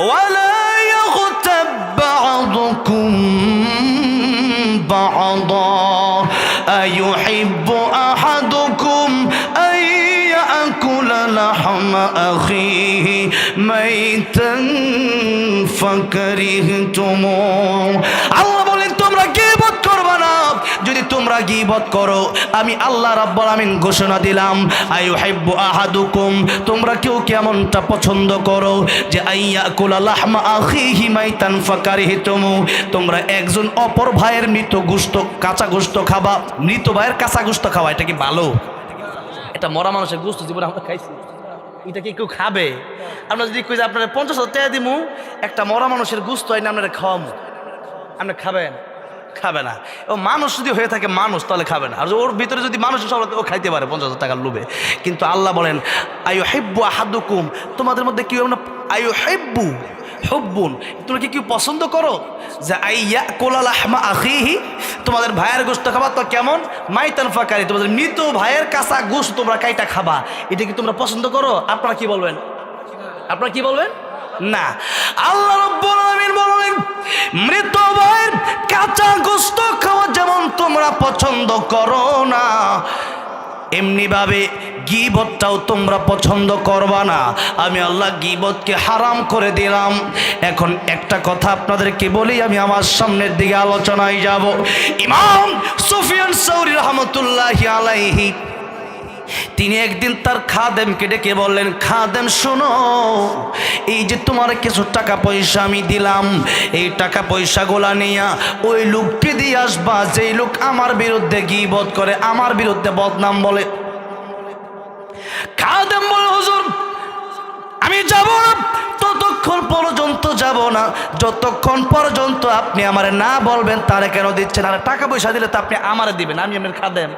ওয়ালা ইয়াগতাব বা'দুকুম বা'দা আইয়ুহিব্বু আহাদুকুম আন ইয়াকুলা লাহমা আখিহি মাইতান ফাকারিহতুমুহ। আল্লাহ বলেন তোমরা গীবত করবে না। যদি তোমরা গীবত করো আমি আল্লাহ রাব্বুল আমিন ঘোষণা দিলাম আইয়ুহিব্বু আহাদুকুম, তোমরা কেউ কেমনটা পছন্দ করো যে আইয়াকুলা লাহমা আখিহি মাইতান ফাকারিহতুমুহ, তোমরা একজন অপর ভাইয়ের মৃত গোশত কাঁচা গোশত খাবা, মৃত ভাইয়ের কাঁচা গোশত খাওয়া এটা কি ভালো? এটা মরা মানুষের গোশত জীবনে আমরা খাইছি, এটা কি কেউ খাবে? আমরা যদি কই যে আপনারা 50,000 টাকা দিমু একটা মরা মানুষের গোশত আইনা আপনারা খাওয়ামু, আপনি খাবেন? খাবে না। ও মানুষ যদি হয়ে থাকে মানুষ তাহলে খাবে না, আর ওর ভিতরে যদি মানুষ সব ও খাইতে পারে 50,000 টাকার লোভে। কিন্তু আল্লাহ বলেন আইয়ুহিব্বু আহাদুকুম, তোমাদের মধ্যে কেউ না আইয়ুহিব্বু হুব্বুন, তোমরা কি কেউ পছন্দ করো যে আইয়াকুলা লাহমা আখিহি, তোমাদের ভাইয়ের গোশত খাবা তো কেমন মাইতান ফাকারি, তোমাদের মৃত ভাইয়ের কাঁচা গোশত তোমরা কাইটা খাবা, এটা কি তোমরা পছন্দ করো? আপনারা কি বলবেন? আপনারা কি বলবেন? না। আল্লাহ রাব্বুল আমিন বলেন মৃত ভাইয়ের কাঁচা গোশত খাওয়া যেমন তোমরা পছন্দ করো না, এমনি ভাবে গীবতটাও তোমরা পছন্দ করবা না। আমি আল্লাহ গীবতকে হারাম করে দিলাম। এখন একটা কথা আপনাদেরকে বলি, আমি আমার সামনের দিকে আলোচনায় যাব। ইমাম সুফিয়ান সাউরি রাহমাতুল্লাহি আলাইহি তিনি একদিন তার খাদেমকে ডেকে বললেন, খাদেম শোনো, এই যে তোমার কিছু টাকা পয়সা আমি দিলাম, এই টাকা পয়সাগুলা নিয়া ওই লোককে দিয়ে আসবা যেই লোক আমার বিরুদ্ধে গীবত করে, আমার বিরুদ্ধে বদনাম বলে। খাদেম বলে হুজুর আমি যাব না, ততক্ষণ পর্যন্ত যাব না যতক্ষণ পর্যন্ত আপনি আমারে না বলবেন তারে কেন দিচ্ছেন। আর টাকা পয়সা দিলে তো আপনি আমারে দিবেন, আমি আপনার খাদেম,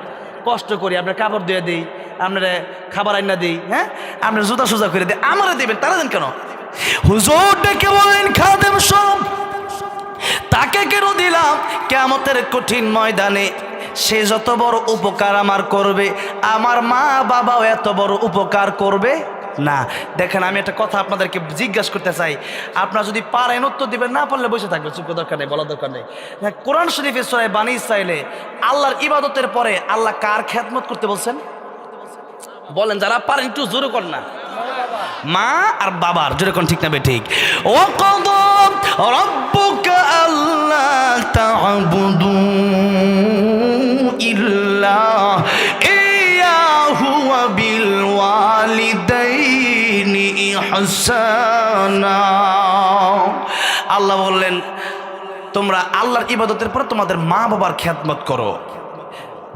কষ্ট করি, আপনার কাপড় দিয়ে দিই, আপনার খাবার আইনা দিই, হ্যাঁ আপনার জুতা সুজা করে দিই, আমারে দিবেন, তারা দেন কেন? হুজুর ডেকে বলেন খাদেম সব তাকে কেন দিলাম? কিয়ামতের কঠিন ময়দানে সে যত বড় উপকার আমার করবে, আমার মা বাবাও এত বড় উপকার করবে না। দেখেন আমি একটা কথা আপনাদেরকে জিজ্ঞাসা করতে চাই, আপনারা যদি পারেন উত্তর দিবেন, না পারলে বসে থাকবেন, চুপ দরকার নেই, বলার দরকার নেই। কোরআন শরীফের সূরা বানী ইসরাঈলে আল্লাহর ইবাদতের পরে আল্লাহ কার খেদমত করতে বলছেন? বলেন, যারা পারেন একটু জোরে করেন না। মা আর বাবার, জোরে কোন ঠিক না বে ঠিক? ও ক্বাদা রাব্বুকা আল্লা তা'বুদু ইল্লা ইয়াহু ওয়া বিল ওয়ালিদাইনি ইহসানা। আল্লাহ বললেন তোমরা আল্লাহর ইবাদতের পর তোমাদের মা বাবার খেদমত করো।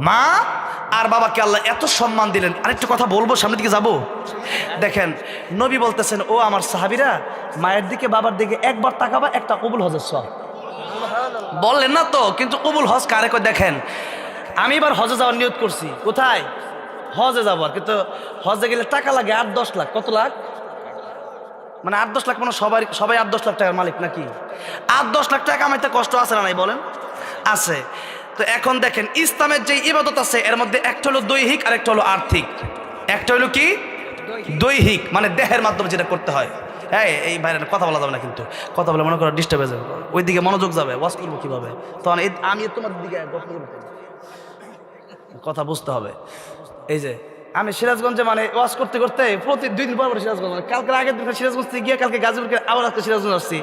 মা আর বাবাকে আল্লাহ এত সম্মান দিলেন। আরেকটা কথা বলবো, সামনের দিকে যাব। দেখেন নবী বলতেছেন, ও আমার সাহাবীরা, মায়ের দিকে বাবার দিকে একবার তাকাবা, একটা কবুল হজের সওয়াব। বললেন না তো, কিন্তু কবুল হজ কারে কয়? দেখেন আমি এবার হজে যাওয়ার নিয়ত করছি। কোথায়? হজে যাবো। কিন্তু হজে গেলে টাকা লাগে 8-10 লাখ। কত লাখ? মানে 8-10 লাখ, মানে সবাই 8-10 লাখ টাকার মালিক নাকি? 8-10 লাখ টাকা কামাইতে কষ্ট আছে না নাই বলেন? আছে। তো এখন দেখেন ইসলামের যে ইবাদত আছে এর মধ্যে একটা হলো দৈহিক আর একটা হলো আর্থিক। একটা হলো কি? দৈহিক, মানে দেহের মাধ্যমে যেটা করতে হয়। হ্যাঁ এই বাইরে কথা বলা যাবে না, কিন্তু কথা বলে মনে করো ডিস্টার্ব হয়ে যাবে, ওইদিকে মনোযোগ যাবে, ওয়াজ করবো কিভাবে? তখন আমি তোমার দিকে কথা বুঝতে হবে। এই যে আমি সিরাজগঞ্জে মানে ওয়াজ করতে করতে প্রতি 2 দিন পর সিরাজগঞ্জ, কালকে আগের দিন সিরাজগঞ্জ থেকে গিয়ে কালকে গাজীপুরকে আবার আজকে সিরাজগঞ্জ আসছি।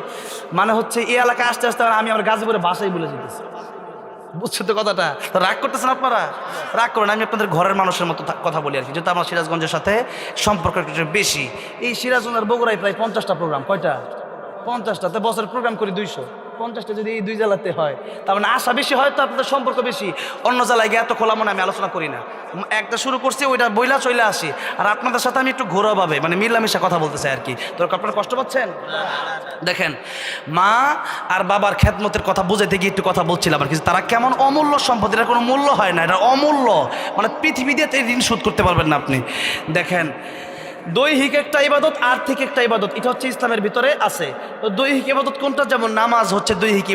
মানে হচ্ছে এই এলাকায় আসতে আসতে আমি আমার গাজীপুরের বাসায় ভুলে যেতেছি। বুঝছো তো কথাটা? তো রাগ করতেছেন আপনারা? রাগ করেন, আমি আপনাদের ঘরের মানুষের মতো কথা বলি আর কি, যেহেতু আমার সিরাজগঞ্জের সাথে সম্পর্ক একটু বেশি। এই সিরাজগঞ্জ আর বগুড়ায় প্রায় 50টা প্রোগ্রাম। কয়টা? 50টাতে বছর প্রোগ্রাম করি 250টা যদি এই 2 জেলাতে হয়, তার মানে আশা বেশি হয়, তো আপনাদের সম্পর্ক বেশি। অন্য জেলায় গিয়ে এত খোলা মনে আমি আলোচনা করি না, একটা শুরু করছি ওইটা বইলা চলে আসি। আর আপনাদের সাথে আমি একটু ঘোরাভাবে মানে মিলামিশা কথা বলতে চাই আর কি। তো আপনারা কষ্ট পাচ্ছেন? দেখেন মা আর বাবার খেদমতের কথা বুঝাইতে গিয়ে একটু কথা বলছিলাম আর কি, তারা কেমন অমূল্য সম্পদ, এটা কোনো মূল্য হয় না, এটা অমূল্য, মানে পৃথিবী দিয়ে এই ঋণ শোধ করতে পারবেন না আপনি। দেখেন দৈহিক একটা ইবাদত, আর্থিক একটা ইবাদত, এটা হচ্ছে ইসলামের ভিতরে আছে। তো দৈহিক ইবাদত কোনটা? যেমন নামাজ হচ্ছে দৈহিক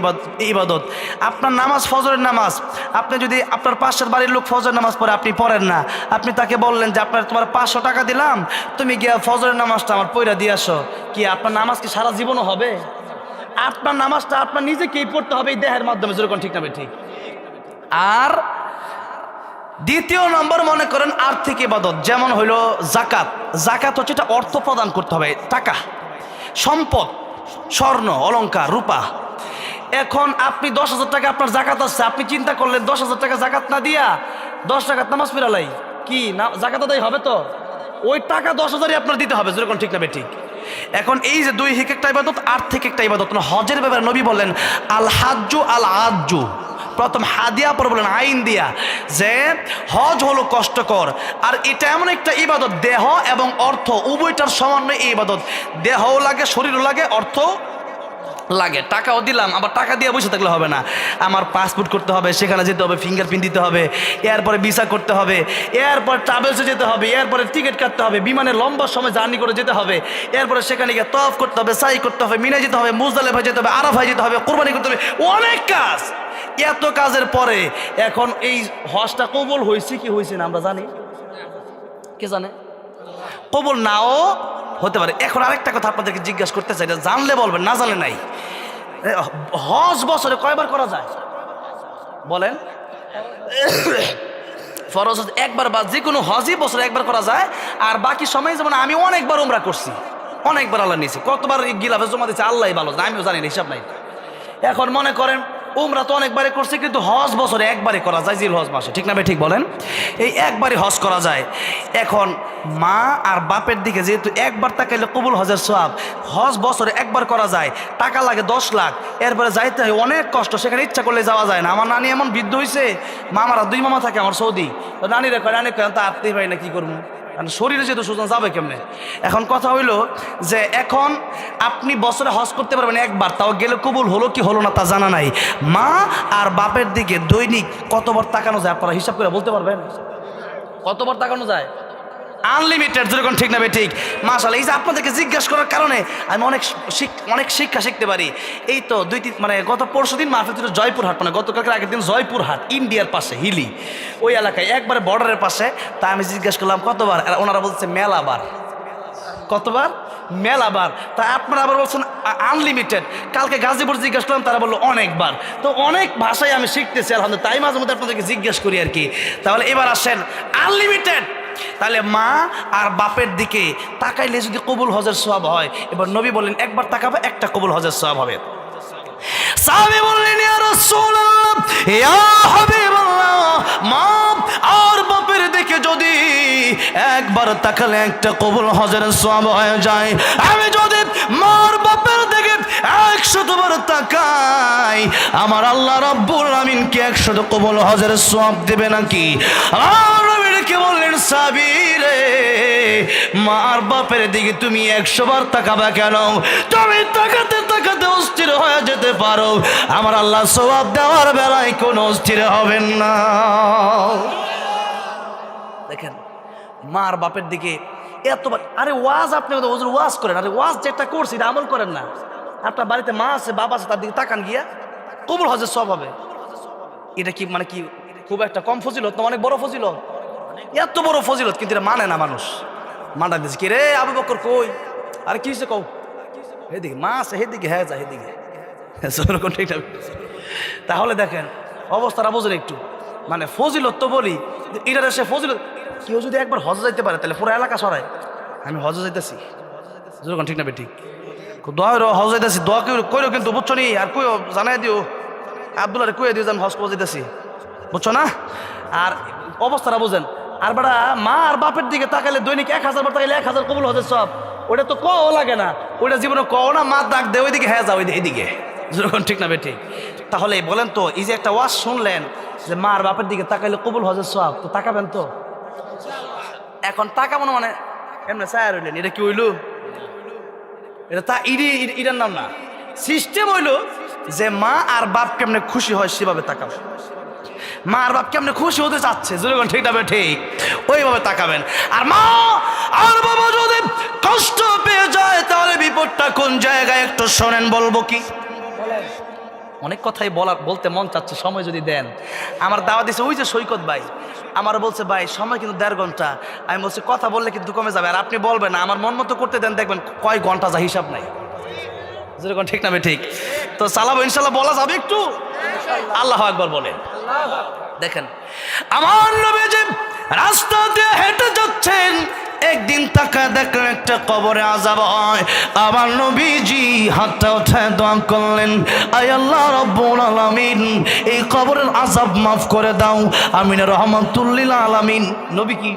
ইবাদত। আপনার নামাজ ফজরের নামাজ, আপনি যদি আপনার পাশের বাড়ির লোক ফজরের নামাজ পড়ে, আপনি পড়েন না, আপনি তাকে বললেন যে তোমার 500 টাকা দিলাম, তুমি গিয়া ফজরের নামাজটা আমার পড়া দিয়ে আসো, কি আপনার নামাজ কি সারা জীবনও হবে? আপনার নামাজটা আপনার নিজেকেই পড়তে হবে এই দেহের মাধ্যমে, যেরকম ঠিক না ঠিক। আর দ্বিতীয় নম্বর মনে করেন আর্থিক ইবাদত, যেমন হইলো জাকাত। জাকাত হচ্ছে এটা অর্থ প্রদান করতে হবে, টাকা, সম্পদ, স্বর্ণ, অলংকার, রূপা। এখন আপনি 10,000 টাকা আপনার জাকাত আসছে, আপনি চিন্তা করলেন 10,000 টাকা জাকাত না দিয়া 10 টাকার নামাজ পড়ালাই কি না জাকাত আদায় হবে? তো ওই টাকা 10,000ই আপনার দিতে হবে, যেরকম ঠিক না ঠিক। এখন এই যে দৈহিক একটা ইবাদত, আর্থিক একটা ইবাদত, হজের ব্যাপারে নবী বললেন আল হাজ্জু আল আজ্জু, প্রথম হাদিয়া পর বলেন আইন দিয়া, যে হজ হলো কষ্টকর, আর এটা এমন একটা ইবাদত, দেহ এবং অর্থ উভয়টার সমন্বয়ে এই ইবাদত। দেহও লাগে, শরীরও লাগে, অর্থ লাগে। টাকাও দিলাম, আবার টাকা দিয়ে বসে থাকলে হবে না, আমার পাসপোর্ট করতে হবে, সেখানে যেতে হবে, ফিঙ্গারপ্রিন্ট দিতে হবে, এরপরে ভিসা করতে হবে, এরপর ট্রাভেলসে যেতে হবে, এরপরে টিকিট কাটতে হবে, বিমানে লম্বা সময় জার্নি করে যেতে হবে, এরপরে সেখানে গিয়ে তওয়াফ করতে হবে, সাই করতে হবে, মিনা যেতে হবে, মুজদালিফা যেতে হবে, আরাফায় যেতে হবে, কুরবানি করতে হবে, অনেক কাজ। এত কাজের পরে এখন এই হজটা কবুল হয়েছে কি হয়েছে না আমরা জানি? কে জানে? কবুল নাও হতে পারে। এখন আরেকটা কথা আপনাদেরকে জিজ্ঞাসা করতে চাই, জানলে বলবেন, না জানলে নাই। হজ বছরে কয়বার করা যায় বলেন? ফরজ একবার, বা যে কোনো হজই বছরে একবার করা যায়। আর বাকি সময় যেমন আমি অনেকবার উমরা করছি, অনেকবার আল্লাহ নিয়েছি, কতবার গিলাফে জমা দিয়েছি আল্লাহ ভালো, আমিও জানি না, হিসাব নাই। এখন মনে করেন উমরা তো অনেকবারে করছে, কিন্তু হজ বছরে একবারে করা যায়, জিল হজ মাসে, ঠিক না ভাই ঠিক বলেন? এই একবারই হজ করা যায়। এখন মা আর বাপের দিকে যেহেতু একবার তাকাইলে কবুল হজের সওয়াব, হজ বছরে একবার করা যায়, টাকা লাগে 10 লাখ, এরপরে যাইতে হয় অনেক কষ্ট, সেখানে ইচ্ছা করলে যাওয়া যায় না। আমার নানি এমন বৃদ্ধ হয়েছে, মামারা 2 মামা থাকে আমার সৌদি, তো নানিরা কয়, নানি কয় তা আত্মীয় ভাই না, কি করবো, কারণ শরীরে যেহেতু সুজন যাবে কেমনে। এখন কথা হইল যে এখন আপনি বছরে হজ করতে পারবেন একবার, তাও গেলে কবুল হলো কি হলো না তা জানা নাই। মা আর বাপের দিকে দৈনিক কতবার তাকানো যায় আপনারা হিসাব করে বলতে পারবেন? কতবার তাকানো যায়? আনলিমিটেড, যেরকম ঠিক না ঠিক। মাশাআল্লাহ, এই যে আপনাদেরকে জিজ্ঞাসা করার কারণে আমি অনেক শিক্ষা শিখতে পারি। এই তো মানে গত পরশুদিন মাহফিল ছিল জয়পুরহাট, মানে গতকালকে আগের দিন জয়পুরহাট, ইন্ডিয়ার পাশে হিলি ওই এলাকায়, একবারে বর্ডারের পাশে। তা আমি জিজ্ঞাসা করলাম কতবার, ওনারা বলছে মেলাবার। কতবার? মেলাবার। তা আপনারা আবার বলছেন আনলিমিটেড। কালকে গাজীপুর জিজ্ঞাসা করলাম, তারা বললো অনেকবার। তো অনেক ভাষায় আমি শিখতেছি আলহামদুলিল্লাহ, তাই মাঝে মধ্যে আপনাদেরকে জিজ্ঞাসা করি আর কি। তাহলে এবার আসেন আনলিমিটেড, তাহলে মা আর বাপের দিকে তাকাইলে যদি কবুল হজের সওয়াব হয়, এবার নবী বললেন একবার তাকাবে, একটা কবুল হজের সওয়াব হবে। সাহাবী বললেন ইয়া রাসূলুল্লাহ, ইয়া হাবিবাল্লাহ, মা আর বাপের দিকে যদি একবার তাকালে একটা কবুল হজের সওয়াব হয়ে যায়, আমি যদি মার বাপের দিকে 100 বার তাকাই, আমার আল্লাহ রাব্বুল আমিন কি 100 কবুল হজের সওয়াব দিবে নাকি? আর নবীকে বললেন সাহাবী রে, মার বাপের দিকে তুমি 100 বার তাকাবা কেন? তুমি তাকাতে তাকাতে অস্থির হয়ে যেতে পারো, আমার আল্লাহ সওয়াব দেওয়ার বেলায় কোনো অস্থির হবেন না। দেখেন মার বাপের দিকে এতবার, আরে ওয়াজ আপনি ওয়াজ করেন, আরে ওয়াজ যেটা করছি এটা আমল করেন না। আপনার বাড়িতে মা আছে, বাবা আছে, তার দিকে তাকান গিয়া, কবুল হজের সওয়াব হবে। এটা কি মানে কি খুব একটা কম ফজিলত না, অনেক বড় ফজিলত, এত বড় ফজিলত, কিন্তু এটা মানে না মানুষ। মানা দিচ্ছে কি রে আবু বকর কই, আরে কি হয়েছে কও, হেদিকে মা আছে, হেদিকে হ্যাঁ যা হেদিকে। তাহলে দেখেন অবস্থাটা বোঝেন একটু, মানে ফজিলত তো বলি, এটার সে ফজিলত। কেউ যদি একবার হজ যাইতে পারে তাহলে পুরো এলাকা সরায়, আমি হজ যাইতেছি, যেরকম ঠিক না ঠিক। দোয়া হজ যাইতেছি, দোয়া কইরো কিন্তু, বুঝছো নি? আর কইও জানাই দিও, আব্দুল্লাহ কইয়ে দিও যে আমি হজ করে যাইতেছি, বুঝছো না? আর অবস্থাটা বোঝেন। আর বেটা মা আর বাপের দিকে তাকাইলে দৈনিক 1000 বার তাকাইলে 1000 কবুল হজের সওয়াব, ওটা তো কও লাগে না, ওইটা জীবনে কও না, মা ডাক দে ওইদিকে হ্যাঁ যাও এইদিকে, যেরকম ঠিক না ঠিক। তাহলে বলেন তো, এই যে একটা ওয়াজ শুনলেন যে মার বাপের দিকে তাকাইলে কবুল হজের সওয়াব, তো তাকাবেন তো? এখন তাকাবো না মানে এমনি চায় রইলেন, এটা কি হইল? এটা তা ইটার নাম না। সিস্টেম হইল যে মা আর বাপ কেমনে খুশি হয় সেভাবে তাকাবেন। মা আর বাপ কেমনে খুশি হতে চাচ্ছে, যেরকম ঠিক না ঠিক ওইভাবে তাকাবেন। আর মা আর বাবা যদি কষ্ট পেয়ে যায় তাহলে বিপদটা কোন জায়গায় একটু শোনেন, বলবো কি? অনেক কথাই বলতে মন চাচ্ছে, সময় যদি দেন। আমার দাওয়া দিছে ওই যে সৈকত ভাই, আমার বলছে ভাই সময় কিন্তু 1.5 ঘন্টা। আমি বলছি কথা বললে কিন্তু কমে যাবে, আর আপনি বলবেন না, আমার মন মতো করতে দেন, দেখবেন কয় ঘন্টা যা হিসাব নাই। যেরকম ঠিক না ঠিক? তো চালাবো ইনশাল্লাহ, বলা যাবে একটু। আল্লাহু আকবার বলেন। দেখেন আমার নবীজি রাস্তা দিয়ে হেঁটে যাচ্ছেন, একদিন তাকা দেখলেন একটা কবরে আযাব হয়। আমার নবীজি হাতটা উঠায় দোয়া করলেন, আয় আল্লাহ রাব্বুল আলামিন, এই কবরের আযাব মাফ করে দাও। আমিন রহমাতুল লিল আলামিন। নবী কি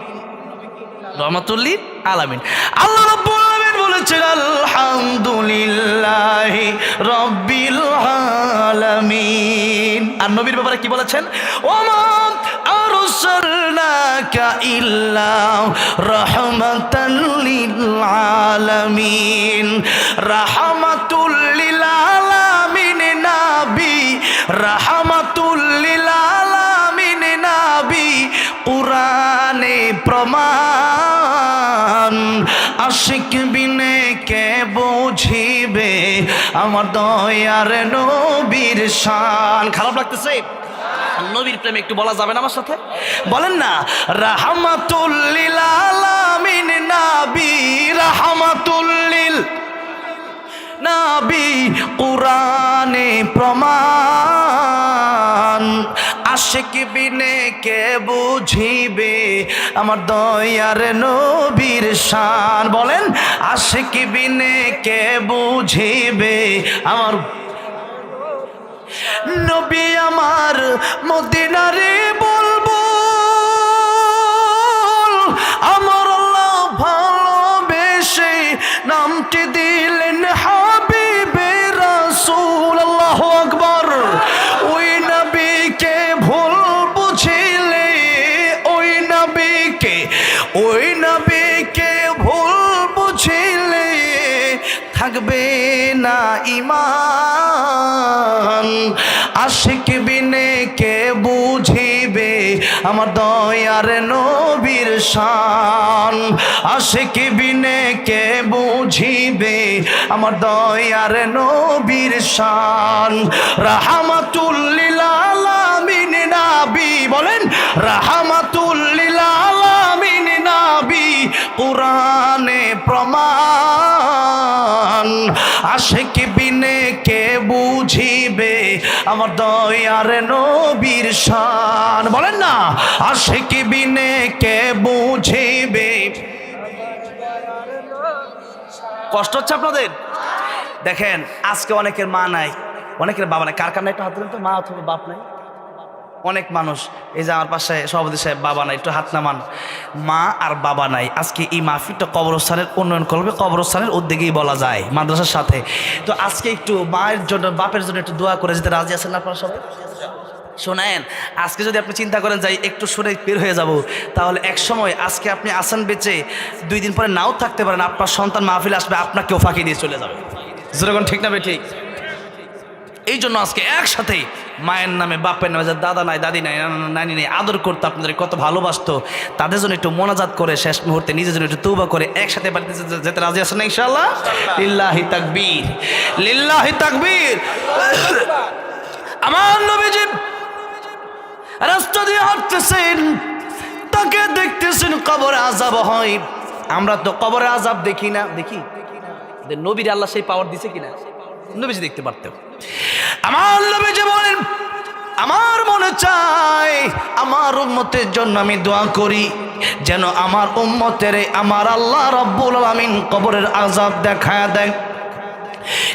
রহমাতুল লিল আলামিন। আল্লাহ রাব্বুল আলামিন বলেছেন আলহামদুলিল্লাহি রাব্বিল আলামিন। আর নবীর ব্যাপারে কি বলেছেন? ওমা আরসালনাকা ইল্লা রাহমাতাল লিল আলামিন। রাহমাতুল লিল আলামিন নবী, রাহমাতুল লিল আলামিন নবী, কুরআনে প্রমাণ। আশিক বিনে কে বুঝিবে আমার দয়ার নবীর শান। খারাপ লাগতেছে? নবীর প্রেমে একটু বলা যাবে না আমার সাথে? বলেন না, রাহমাতুল লিল আলামিন নবী, রাহমাতুল লিল নবী, কুরআনে প্রমাণ। আশিক বিনে কে বুঝিবে আমার দয়ার নবীর শান। বলেন, আশিক বিনে কে বুঝিবে আমার নবী আমার মদিনারে বলবো, আমার আল্লাহ ভালোবেসে নামটি দিলেন হাবিবে রাসূল। আল্লাহু আকবার। ওই নবীকে ভুল বুঝিলে, ওই নবীকে ভুল বুঝিলে থাকবে না ঈমান। আশিক বিনে কে বুঝিবে আমার দয়ার নবীর শান। আশিক বিনে কে বুঝিবে আমার দয়ার নবীর শান। রাহমাতুল লিল আলামিন নবী, বলেন রাহমাতুল লিল আলামিন নবী, কুরআনে প্রমাণ। আশিক বিনে কে বুঝিবে আমার দয়ার নবীর শান। বলেন না, আশিক বিনে কে বুঝিবে। কষ্ট হচ্ছে আপনাদের? দেখেন আজকে অনেকের মা নাই, অনেকের বাবা নাই। কার কার নাই একটু হাত তুলেন তো, মা অথবা বাপ নাই? অনেক মানুষ, এই যে আমার পাশে সভাপতি সাহেব, বাবা নাই, একটু হাত নামান। মা আর বাবা নাই। আজকে এই মাহফিলটা কবরস্থানের উন্নয়ন করবে, কবরস্থানের উদ্যোগেই বলা যায়, মাদ্রাসার সাথে। তো আজকে একটু মায়ের জন্য, বাপের জন্য একটু দোয়া করে যেতে রাজি আছেন না আপনারা সবাই? শোনেন, আজকে যদি আপনি চিন্তা করেন যাই একটু শুনে বের হয়ে যাব, তাহলে এক সময় আজকে আপনি আসেন বেঁচে, 2 দিন পরে নাও থাকতে পারেন, আপনার সন্তান মাহফিল আসবে, আপনাকেও ফাঁকি দিয়ে চলে যাবে। যেরকম ঠিক না ঠিক? এই জন্য আজকে একসাথে মায়ের নামে, বাপের নামে, যার দাদা নাই, দাদি নাই, নানি নাই, আদর করতো, আপনাদের কত ভালোবাসতো, তাদের জন্য একটু মোনাজাত করে শেষ মুহূর্তে নিজের জন্য একটু তওবা করে একসাথে বাড়িতে যেতে রাজি আছেন না ইনশাআল্লাহ? লিল্লাহি তাকবীর, লিল্লাহি তাকবীর। আমার নবীজি রাস্তা দিয়ে হাঁটতেছেন, তাকে দেখতেছেন কবরে আযাব হয়। আমরা তো কবরে আযাব দেখি না, দেখি? নবীর আল্লাহ সেই পাওয়ার দিছে কিনা? নবীজি দেখতে পারতেন। আমার নবীজি বলেন, আমার মনে চায় আমার উম্মতের জন্য আমি দোয়া করি, যেন আমার উম্মতের আমার আল্লাহ রাব্বুল আলামিন কবরের আযাব দেখায় দেয়।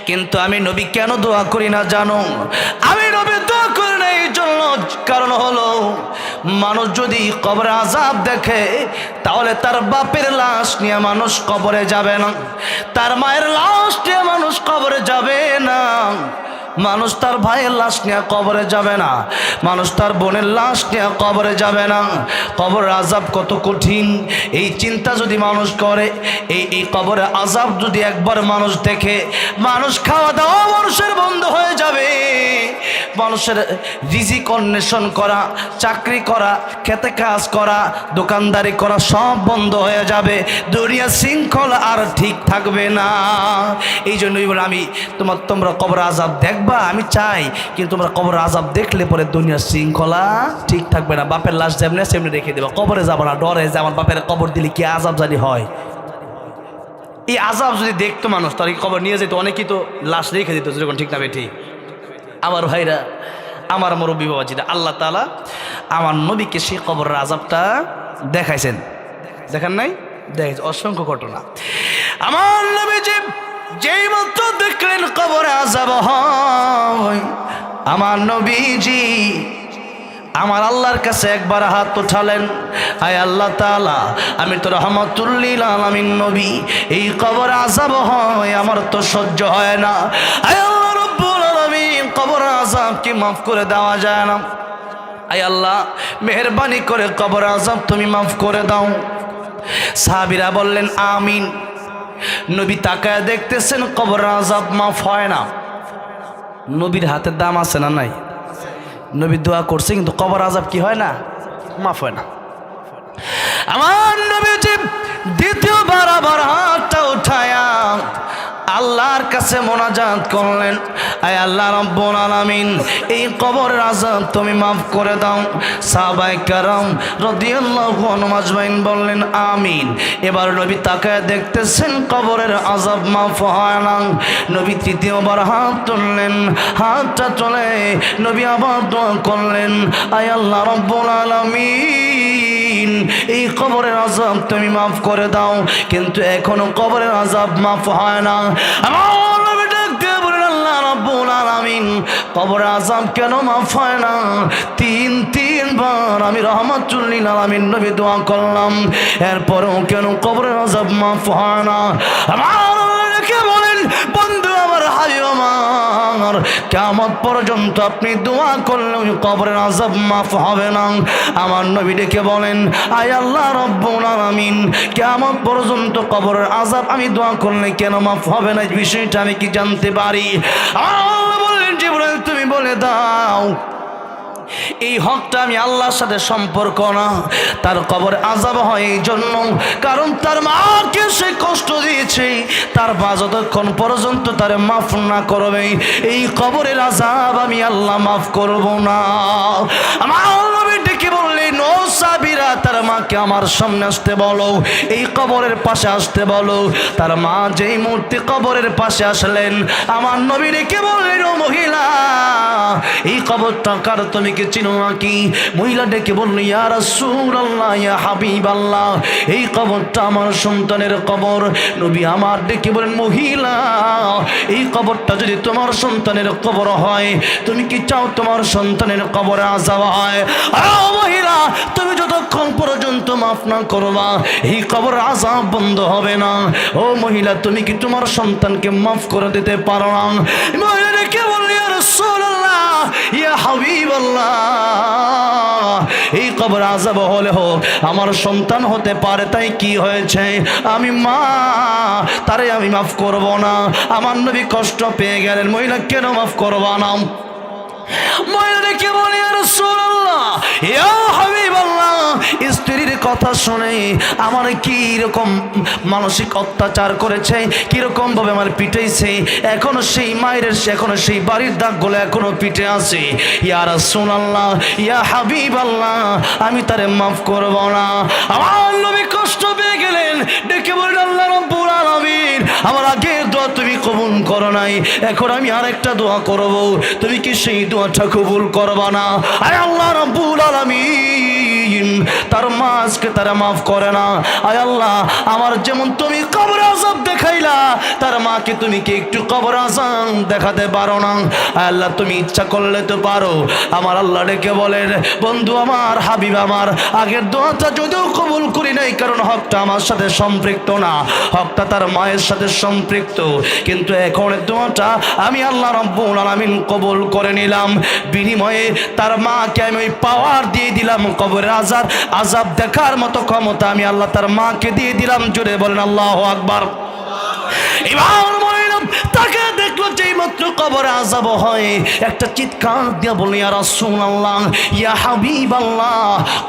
কিন্তু আমি নবী কেন দোয়া করি না জানো? আমি নবী দোয়া করি না এই জন্য, কারণ হলো মানুষ যদি কবরে আযাব দেখে তাহলে তার বাপের লাশ নিয়ে মানুষ কবরে যাবে না, তার মায়ের লাশ নিয়ে মানুষ কবরে যাবে না। মানুষ তার ভাইয়ের লাশ নিয়ে কবরে যাবে না, মানুষ তার বোনের লাশ নিয়ে কবরে যাবে না। কবরের আযাব কত কঠিন এই চিন্তা যদি মানুষ করে, এই কবরের আযাব যদি একবার মানুষ দেখে, মানুষ খাওয়া দাওয়া মানুষের বন্ধ হয়ে যাবে, মানুষের রিজিক অন্বেষণ করা, চাকরি করা, খেতে কাজ করা, দোকানদারি করা সব বন্ধ হয়ে যাবে, দুনিয়া শৃঙ্খলা আর ঠিক থাকবে না। এই জন্যই বলে আমি তোমরা কবর আযাব দেখবা, আমি চাই, কিন্তু তোমরা কবর আযাব দেখলে পরে দুনিয়ার শৃঙ্খলা ঠিক থাকবে না। বাপের লাশ যেমনি সেমনি রেখে দেবা, কবরে যাবো না, ডরে যে আমার বাপের কবর দিলে কি আযাব জানি হয়। এই আযাব যদি দেখতো মানুষ তার কবর নিয়ে যেত, অনেকেই তো লাশ রেখে দিত, যখন ঠিক না বেঠি। আমার ভাইরা, আমার মুরব্বী বাবাজিরা, আল্লাহ তাআলা আমার নবীকে সেই কবরের আযাবটা দেখাইছেন, দেখেন নাই? দেখেছে অসংখ্য ঘটনা। আমার নবী যেই মাত্র দেখলেন কবরে আযাব হয়, আমার নবীজি আমার আল্লাহর কাছে একবার হাত উঠালেন, আয় আল্লাহ তাআলা, আমি তো রাহমাতুল লিল আলামিন নবী, এই কবরে আযাব হয় আমার তো সহ্য হয় না, আয় আল্লাহ রব্বুল আলামিন, কবরের আযাব কি মাফ করে দেওয়া যায় না? আয় আল্লাহ, মেহেরবানি করে কবরের আযাব তুমি মাফ করে দাও। সাহাবীরা বললেন আমিন। নবী তাকায় দেখতেছেন কবরের আযাব মাফ হয় না। নবীর হাতের দাম আছে না নাই? নবী দোয়া করছে, কিন্তু কবর আযাব কি হয় না? মাফ হয় না। আমার নবীজি দ্বিতীয়বার আবার হাতটা উঠায়া আল্লাহর কাছে মোনাজাত করলেন, আয় আল্লাহ রাব্বুল আলামিন, এই কবরের আযাব তুমি মাফ করে দাও। সাহাবায়ে কেরাম রাদিয়াল্লাহু আনহুম আজমাইন বললেন আমিন। এবার নবী তাকায় দেখতেছেন কবরের আযাব মাফ হয় না। নবী তৃতীয়বার হাত তুললেন, হাতটা তুলে নবী আবার দোয়া করলেন, আয় আল্লাহ রাব্বুল আলামিন, এই কবরের আযাব তুমি মাফ করে দাও। কিন্তু এখনো কবরের আযাব মাফ হয় না। আমার নবী ডাকতে বলেন, আল্লাহ রাব্বুল আলামিন, কবরের আযাব কেন মাফ হয় না? তিনবার আমি রাহমাতুল লিল আলামিন নবী দোয়া করলাম, এরপরেও কেন কবরের আযাব মাফ হয় না? আমার নবী বলেন, বন্ধু আমার, হাবিব আমার, কিয়ামত পর্যন্ত আপনি দোয়া করলে ওই কবরের আযাব মাফ হবে না। আমার নবী ডেকে বলেন, আয় আল্লাহ রাব্বুল আলামিন, কিয়ামত পর্যন্ত কবরের আযাব আমি দোয়া করলে কেন মাফ হবে না, বিষয়টা আমি কি জানতে পারি? আল্লাহ বললেন, জিবরাইল তুমি বলে দাও। এই হকটা আমি আল্লাহর সাথে সম্পর্ক না, তার কবর আযাব হয় এই জন্য কারণ তার মাকে সে কষ্ট দিয়েছে, তার মা যতক্ষণ পর্যন্ত তার মাফ না করবে এই কবরের আযাব আমি আল্লাহ মাফ করব না। আমার নবী ডেকে বললেন, ও সাহাবীরা, তার মাকে আমার সামনে আসতে বলো, এই কবরের পাশে আসতে বলো। তার মা যেই মুহূর্তে কবরের পাশে আসলেন, আমার নবী ডেকে বললেন, ও মহিলা, এই কবরটা কার, তুমি কি চিনো নাকি? মহিলা ডেকে বলল, ইয়া রাসূলুল্লাহ, ইয়া হাবিবাল্লাহ, এই কবরটা আমার সন্তানের কবর। নবী আমার ডেকে বলেন, মহিলা, এই কবরটা যদি তোমার সন্তানের কবর হয়, তুমি কি চাও তোমার সন্তানের কবরে আযাব হয়? মহিলা, তুমি যতক্ষণ পর্যন্ত মাফ না করবা এই কবর আযাব বন্ধ হবে না। ও মহিলা, তুমি কি তোমার সন্তানকে মাফ করে দিতে পারো না? মহিলা ডেকে বলল, ইয়া রাসূলুল্লাহ, ইয়া হাবিবাল্লাহ, এই কবর আযাব হলে হোক, আমার সন্তান হতে পারে, তাই কি হয়েছে? আমি মা, তারে আমি মাফ করব না। আমার নবী কষ্ট পেয়ে গেলেন, মহিলা কেন মাফ করবা না? মহিলা ডেকে বলে, ইয়া রাসূলুল্লাহ, ইয়া হাবিবাল্লাহ, স্ত্রীর কথা শুনে আমার কি রকম মানসিক অত্যাচার করেছে, কিরকম ভাবে আমার পিটাইছে, এখনো সেই মায়ের, এখনো সেই বাড়ির দাগগুলো এখনো পিঠে আছে। ইয়া রাসূলুল্লাহ, ইয়া হাবিবাল্লাহ, আমি তারে মাফ করব না। আমার নবী কষ্ট পেয়ে গেলেন, ডেকে বলেন, আল্লাহ রাব্বুল আলামিন, আমার আগের দোয়া তুমি কবুল করো নাই, এখন আমি আরেকটা দোয়া করব, তুমি কি সেই দোয়াটা কবুল করবা না? আয় আল্লাহ রাব্বুল আলামিন, তার মা আজকে তারা মাফ করে না। আয় আল্লাহ, আমার যেমন তুমি কবর আযাব দেখাইলা, তার মাকে তুমি কি একটু কবর আযাব দেখাতে পারো না? আয় আল্লাহ, তুমি ইচ্ছা করলে তো পারো। আমার আল্লাহ ডেকে বলেন, বন্ধু আমার, হাবিব আমার, আগের দোয়াটা যদিও কবুল করি নাই, কারণ হকটা আমার সাথে সম্পৃক্ত না, হকটা তার মায়ের সাথে সম্পৃক্ত, কিন্তু এখন দোয়াটা আমি আল্লাহ রাব্বুল আলামিন কবুল করে নিলাম। বিনিময়ে তার মাকে আমি ওই পাওয়ার দিয়ে দিলাম, কবরের আযাব দেখার মতো ক্ষমতা আমি আল্লাহ তার মাকে দিয়ে দিলাম। জোরে বলেন আল্লাহু আকবার। এবার তাকে দেখলো যেই মাত্র কবরে আযাব হয়, একটা চিৎকার দিয়ে বলি, ইয়া রাসূলুল্লাহ, ইয়া হাবিবাল্লাহ,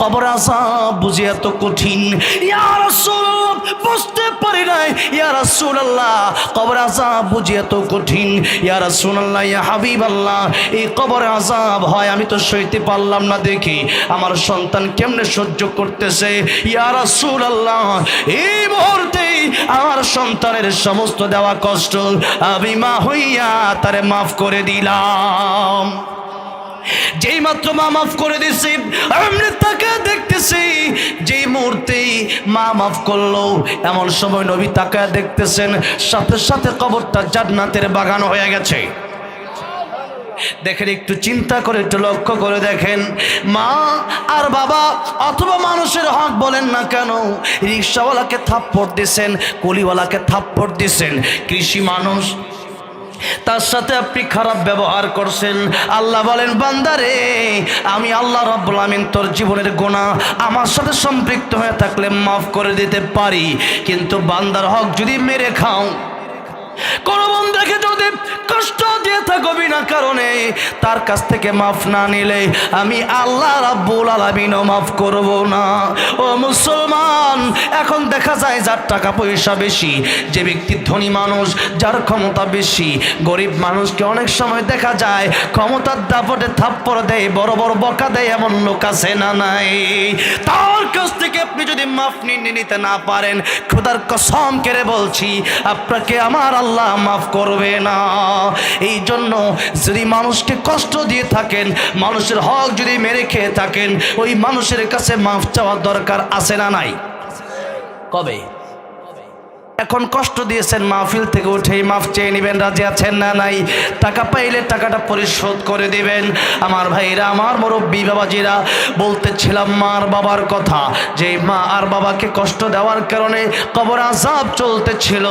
কবরে আযাব বুঝি এত কঠিন? ইয়া রাসূলুল্লাহ, বুঝতে পারি নাই। ইয়া রাসূলুল্লাহ, কবরে আযাব বুঝি এত কঠিন? ইয়া রাসূলুল্লাহ, ইয়া হাবিবাল্লাহ, এই কবরে আযাব হয় আমি তো সইতে পারলাম না, দেখি আমার সন্তান কেমনে সহ্য করতেছে। ইয়া রাসূলুল্লাহ, এই মুহূর্তেই আমার সন্তানের সমস্ত দেওয়া কষ্ট আমি মা হইয়া তারে মাফ করে দিলাম। যেই মাত্র মা মাফ করে দিছি, আমি তাকে দেখতেছি, যেই মুহূর্তে মা মাফ করলো, এমন সময় নবী তাকে দেখতেছেন, সাথে সাথে কবরটা জান্নাতের বাগান হয়ে গেছে। দেখেন, একটু চিন্তা করে, একটু লক্ষ্য করে দেখেন, মা আর বাবা অথবা মানুষের হক বলেন না কেন, রিক্সাওয়ালাকে থাপ্পড় দিছেন, কুলিওয়ালাকে থাপ্পড় দিছেন, কৃষি মানুষ, তার সাথে আপনি খারাপ ব্যবহার করছেন। আল্লাহ বলেন, বান্দারে, আমি আল্লাহ রাব্বুল আমিন তোর জীবনের গুনাহ আমার সাথে সম্পৃক্ত হয়ে থাকলে মাফ করে দিতে পারি, কিন্তু বান্দার হক যদি মেরে খাও, কোন বন্দাকে যদি কষ্ট দিয়ে থাকো বিনা কারণে, তার কাছ থেকে মাফ না নিলে আমি আল্লাহ রাব্বুল আলামিনও মাফ করব না। ও মুসলমান, এখন দেখা যায় যার টাকা পয়সা বেশি, যে ব্যক্তি ধনী মানুষ, যার ক্ষমতা বেশি, গরিব মানুষকে অনেক সময় দেখা যায় ক্ষমতার দাপটে থাপ্পড় দেয়, বড় বড় বকা দেয়, এমন লোক আছে না নাই? তার কাছ থেকে আপনি যদি মাফ নিতে না পারেন, খোদার কসম করে বলছি, আপনাকে আমার আল্লাহ মাফ করবে না। এই জন্য যদি মানুষকে কষ্ট দিয়ে থাকেন, মানুষের হক যদি মেরে খেয়ে থাকেন, ওই মানুষের কাছে মাফ চাওয়ার দরকার আছে না নাই? কবে? এখন কষ্ট দিয়েছেন, মাহফিল থেকে উঠেই মাফ চেয়ে নেবেন, রাজি আছেন না নাই? টাকা পাইলে টাকাটা পরিশোধ করে দিবেন। আমার ভাইরা, আমার মুরব্বী বাবাজিরা, বলতেছিলাম মার বাবার কথা, যে মা আর বাবাকে কষ্ট দেওয়ার কারণে কবর আযাব চলতেছিল।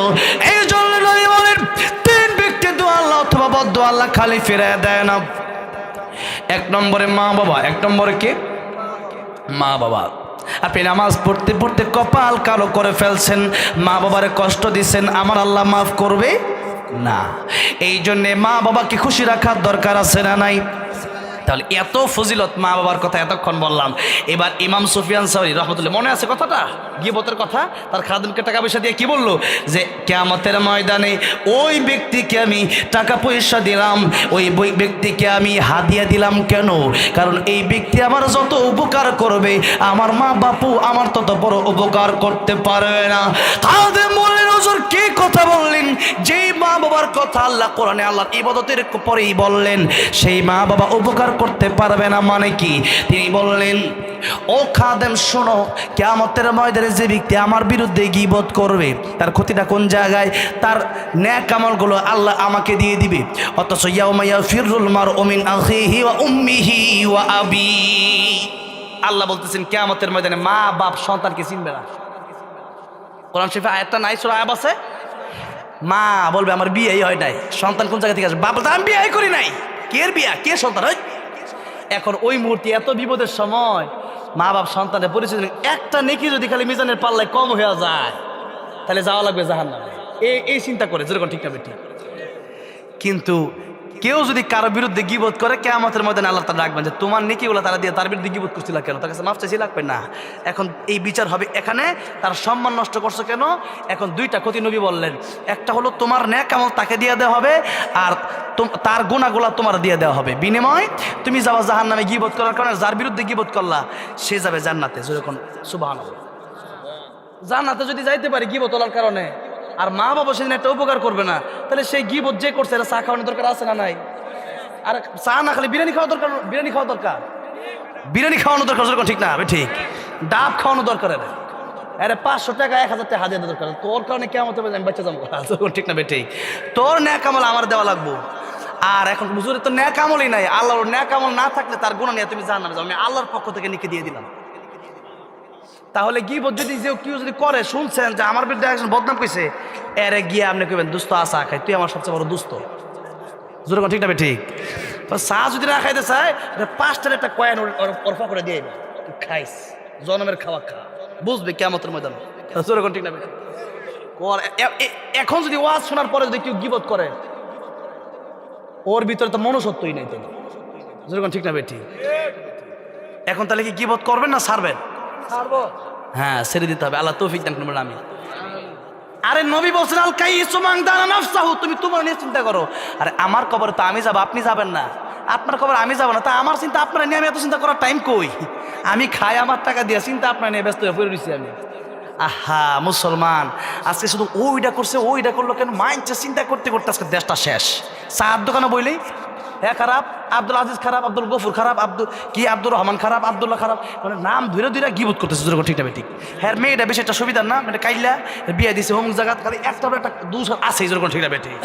এই জন্য নবী বলেন, তিন ব্যক্তি দোয়া আল্লাহ অথবা বদদোয়া আল্লাহ খালি ফিরিয়ে দেয় না। এক নম্বরে মা বাবা। এক নম্বরে কে? মা বাবা। আপনি নামাজ পড়তে পড়তে কপাল কালো করে ফেলছেন, মা বাবারে কষ্ট দিচ্ছেন, আমার আল্লাহ মাফ করবে না। এই জন্যে মা বাবাকে খুশি রাখার দরকার আছে না নাই? তাহলে এত ফজিলত মা বাবার কথা এতক্ষণ বললাম। এবার ইমাম সুফিয়ান সাওরি রহমতুল্লাহ, মনে আছে কথাটা, গীবতের কথা? তার খাদেমকে টাকা পয়সা দিয়ে কি বললো, যে কিয়ামতের ময়দানে ওই ব্যক্তিকে আমি টাকা পয়সা দিলাম, ওই ব্যক্তিকে আমি হাদিয়া দিলাম। কেন? কারণ এই ব্যক্তি আমার যত উপকার করবে, আমার মা বাপু আমার তত বড় উপকার করতে পারবে না। খাদেম বললেন, হুজুর কি কথা বললেন? যেই মা বাবার কথা আল্লাহ কোরআনে আল্লাহ ইবাদতের পরেই বললেন, সেই মা বাবা উপকার করতে পারবে না মানে কি? তিনি বললেন, ও খাদেম শোনো, কিয়ামতের ময়দানে যে ব্যক্তি আমার বিরুদ্ধে গীবত করবে, তার ক্ষতিটা কোন জায়গায়? তার নেক আমলগুলো আল্লাহ আমাকে দিয়ে দিবে। অথচ ইয়াউমা ইয়াফিরুল মারউ মিন আখিহি ওয়া উম্মিহি ওয়া আবি, আল্লাহ বলতেছেন কিয়ামতের ময়দানে মা বাপ সন্তানকে চিনবে না। কোরআন শরীফে আয়াতটা নাই, সূরা আয়াব আছে, মা বলবে আমার বিয়েই হয় নাই, সন্তান কোন জায়গা থেকে আসবে? বাবা, আমি বিয়ে করি নাই, কে বিয়া, কে সন্তান? এখন ওই মুহূর্তে এত বিপদের সময় মা বাপ সন্তানের পরিচয়, একটা নেকি যদি খালি মিজানের পাল্লায় কম হয়ে যায়, তাহলে যাওয়া লাগবে জাহান্নামে। এই চিন্তা করে, যেরকম ঠিক না ঠিক। কিন্তু কেউ যদি কারো বিরুদ্ধে গীবত করে, কিয়ামতের ময়দানে আল্লাহ তাআলা রাখবেন যে তোমার নেকিগুলো তারা দিয়ে তার বিরুদ্ধে গীবত করছিল কেন, তার কাছে মাফ চাইছি, লাগবে না। এখন এই বিচার হবে এখানে, তার সম্মান নষ্ট করছো কেন? এখন দুইটা ক্ষতি নবী বললেন, একটা হলো তোমার নেক আমল তাকে দিয়ে দেওয়া হবে, আর তার গুনাহগুলো তোমার দিয়ে দেওয়া হবে। বিনিময় তুমি যাওয়া জাহান্নামে গীবত করার কারণে, যার বিরুদ্ধে গীবত করলা সে যাবে জান্নাতে। যেরকম সুবহানাল্লাহ, জান্নাতে যদি যাইতে পারি গীবত করার কারণে, আর মা বাবা সেদিন একটা উপকার করবে না, তাহলে সেই গীবত যে করছে এটা চা খাওয়ানোর দরকার আছে না নাই? আর চা না খালি বিরিয়ানি খাওয়া দরকার, বিরিয়ানি খাওয়া দরকার, বিরিয়ানি খাওয়ানো দরকার, ঠিক না? ঠিক। ডাব খাওয়ানো দরকার রে। আরে 500 টাকা 1000 টাকা হাজির দরকার, তোর কারণে কেমন হবে আমি বাচ্চা যাবো, ঠিক না বেঠিক? তোর ন্যাক আমল আমার দেওয়া লাগবো। আর এখন হুজুরের তো ন্যাক আমলই নাই, আল্লাহর ন্যাক আমল না থাকলে তার গুনাহ নিয়ে তুমি জাহান্নামে যাও, আমি আল্লাহর পক্ষ থেকে লিখে দিয়ে দিলাম। তাহলে গীবত যদি কেউ যদি করে, শুনছেন যে আমার বিরুদ্ধে একজন বদনাম কইছে, এরে গিয়ে আপনি কইবেন দোস্ত আসা খাই, তুই আমার সবচেয়ে বড় দোস্ত, যেরকম ঠিক না ঠিক? তো চা যদি না খাইতে চায় 5টার একটা কয়েন অর্ফা করে দিয়ে খাইস, জনমের খাওয়া খা, বুঝবে কিয়ামতের ময়দানে, যেরকম ঠিক না? এখন যদি ওয়াজ শোনার পরে যদি কেউ গীবত করে, ওর ভিতরে তো মনুষ্যত্বই নেই, তাহলে যেরকম ঠিক না বেঠি? এখন তাহলে কি গীবত করবেন না ছাড়বেন? হ্যাঁ, ছেড়ে দিতে হবে। আল্লাহ তৌফিক দান করবেন, আমি। আরে নবী বলছেন আল কাইয়িসু মান দানা নাফসাহু, তুমি তোমার নিয়ে চিন্তা করো। আরে আমার কবরে তো আমি যাব, আপনি যাবেন না। আপনার কবরে আমি যাব না, তা আমার চিন্তা আপনার নিয়ে আমি এত চিন্তা করার টাইম কই? আমি খাই আমার টাকা দিয়ে, চিন্তা আপনার নিয়ে ব্যস্ত হয়ে পড়ে রয়েছি আমি। আহা মুসলমান, আজকে শুধু ওইটা করছে ওইটা করলো কেন, মাইন্ডটা চিন্তা করতে করতে আজকে দেশটা শেষ। চার দোকানে বইলেই হ্যাঁ খারাপ, আব্দুল আজিজ খারাপ, আব্দুল গফুর খারাপ, আব্দুর রহমান খারাপ, আব্দুল্লাহ খারাপ, মানে নাম ধীরে ধীরে গিবত করতেছে, যেরকম ঠিক না ঠিক? হ্যাঁ, মেয়েটা বেশি একটা সুবিধার না, মানে কাইলা বিয়ে দিছে হোম জায়গা, খালি একটা দূষণ আছে, যেরকম ঠিক না ঠিক?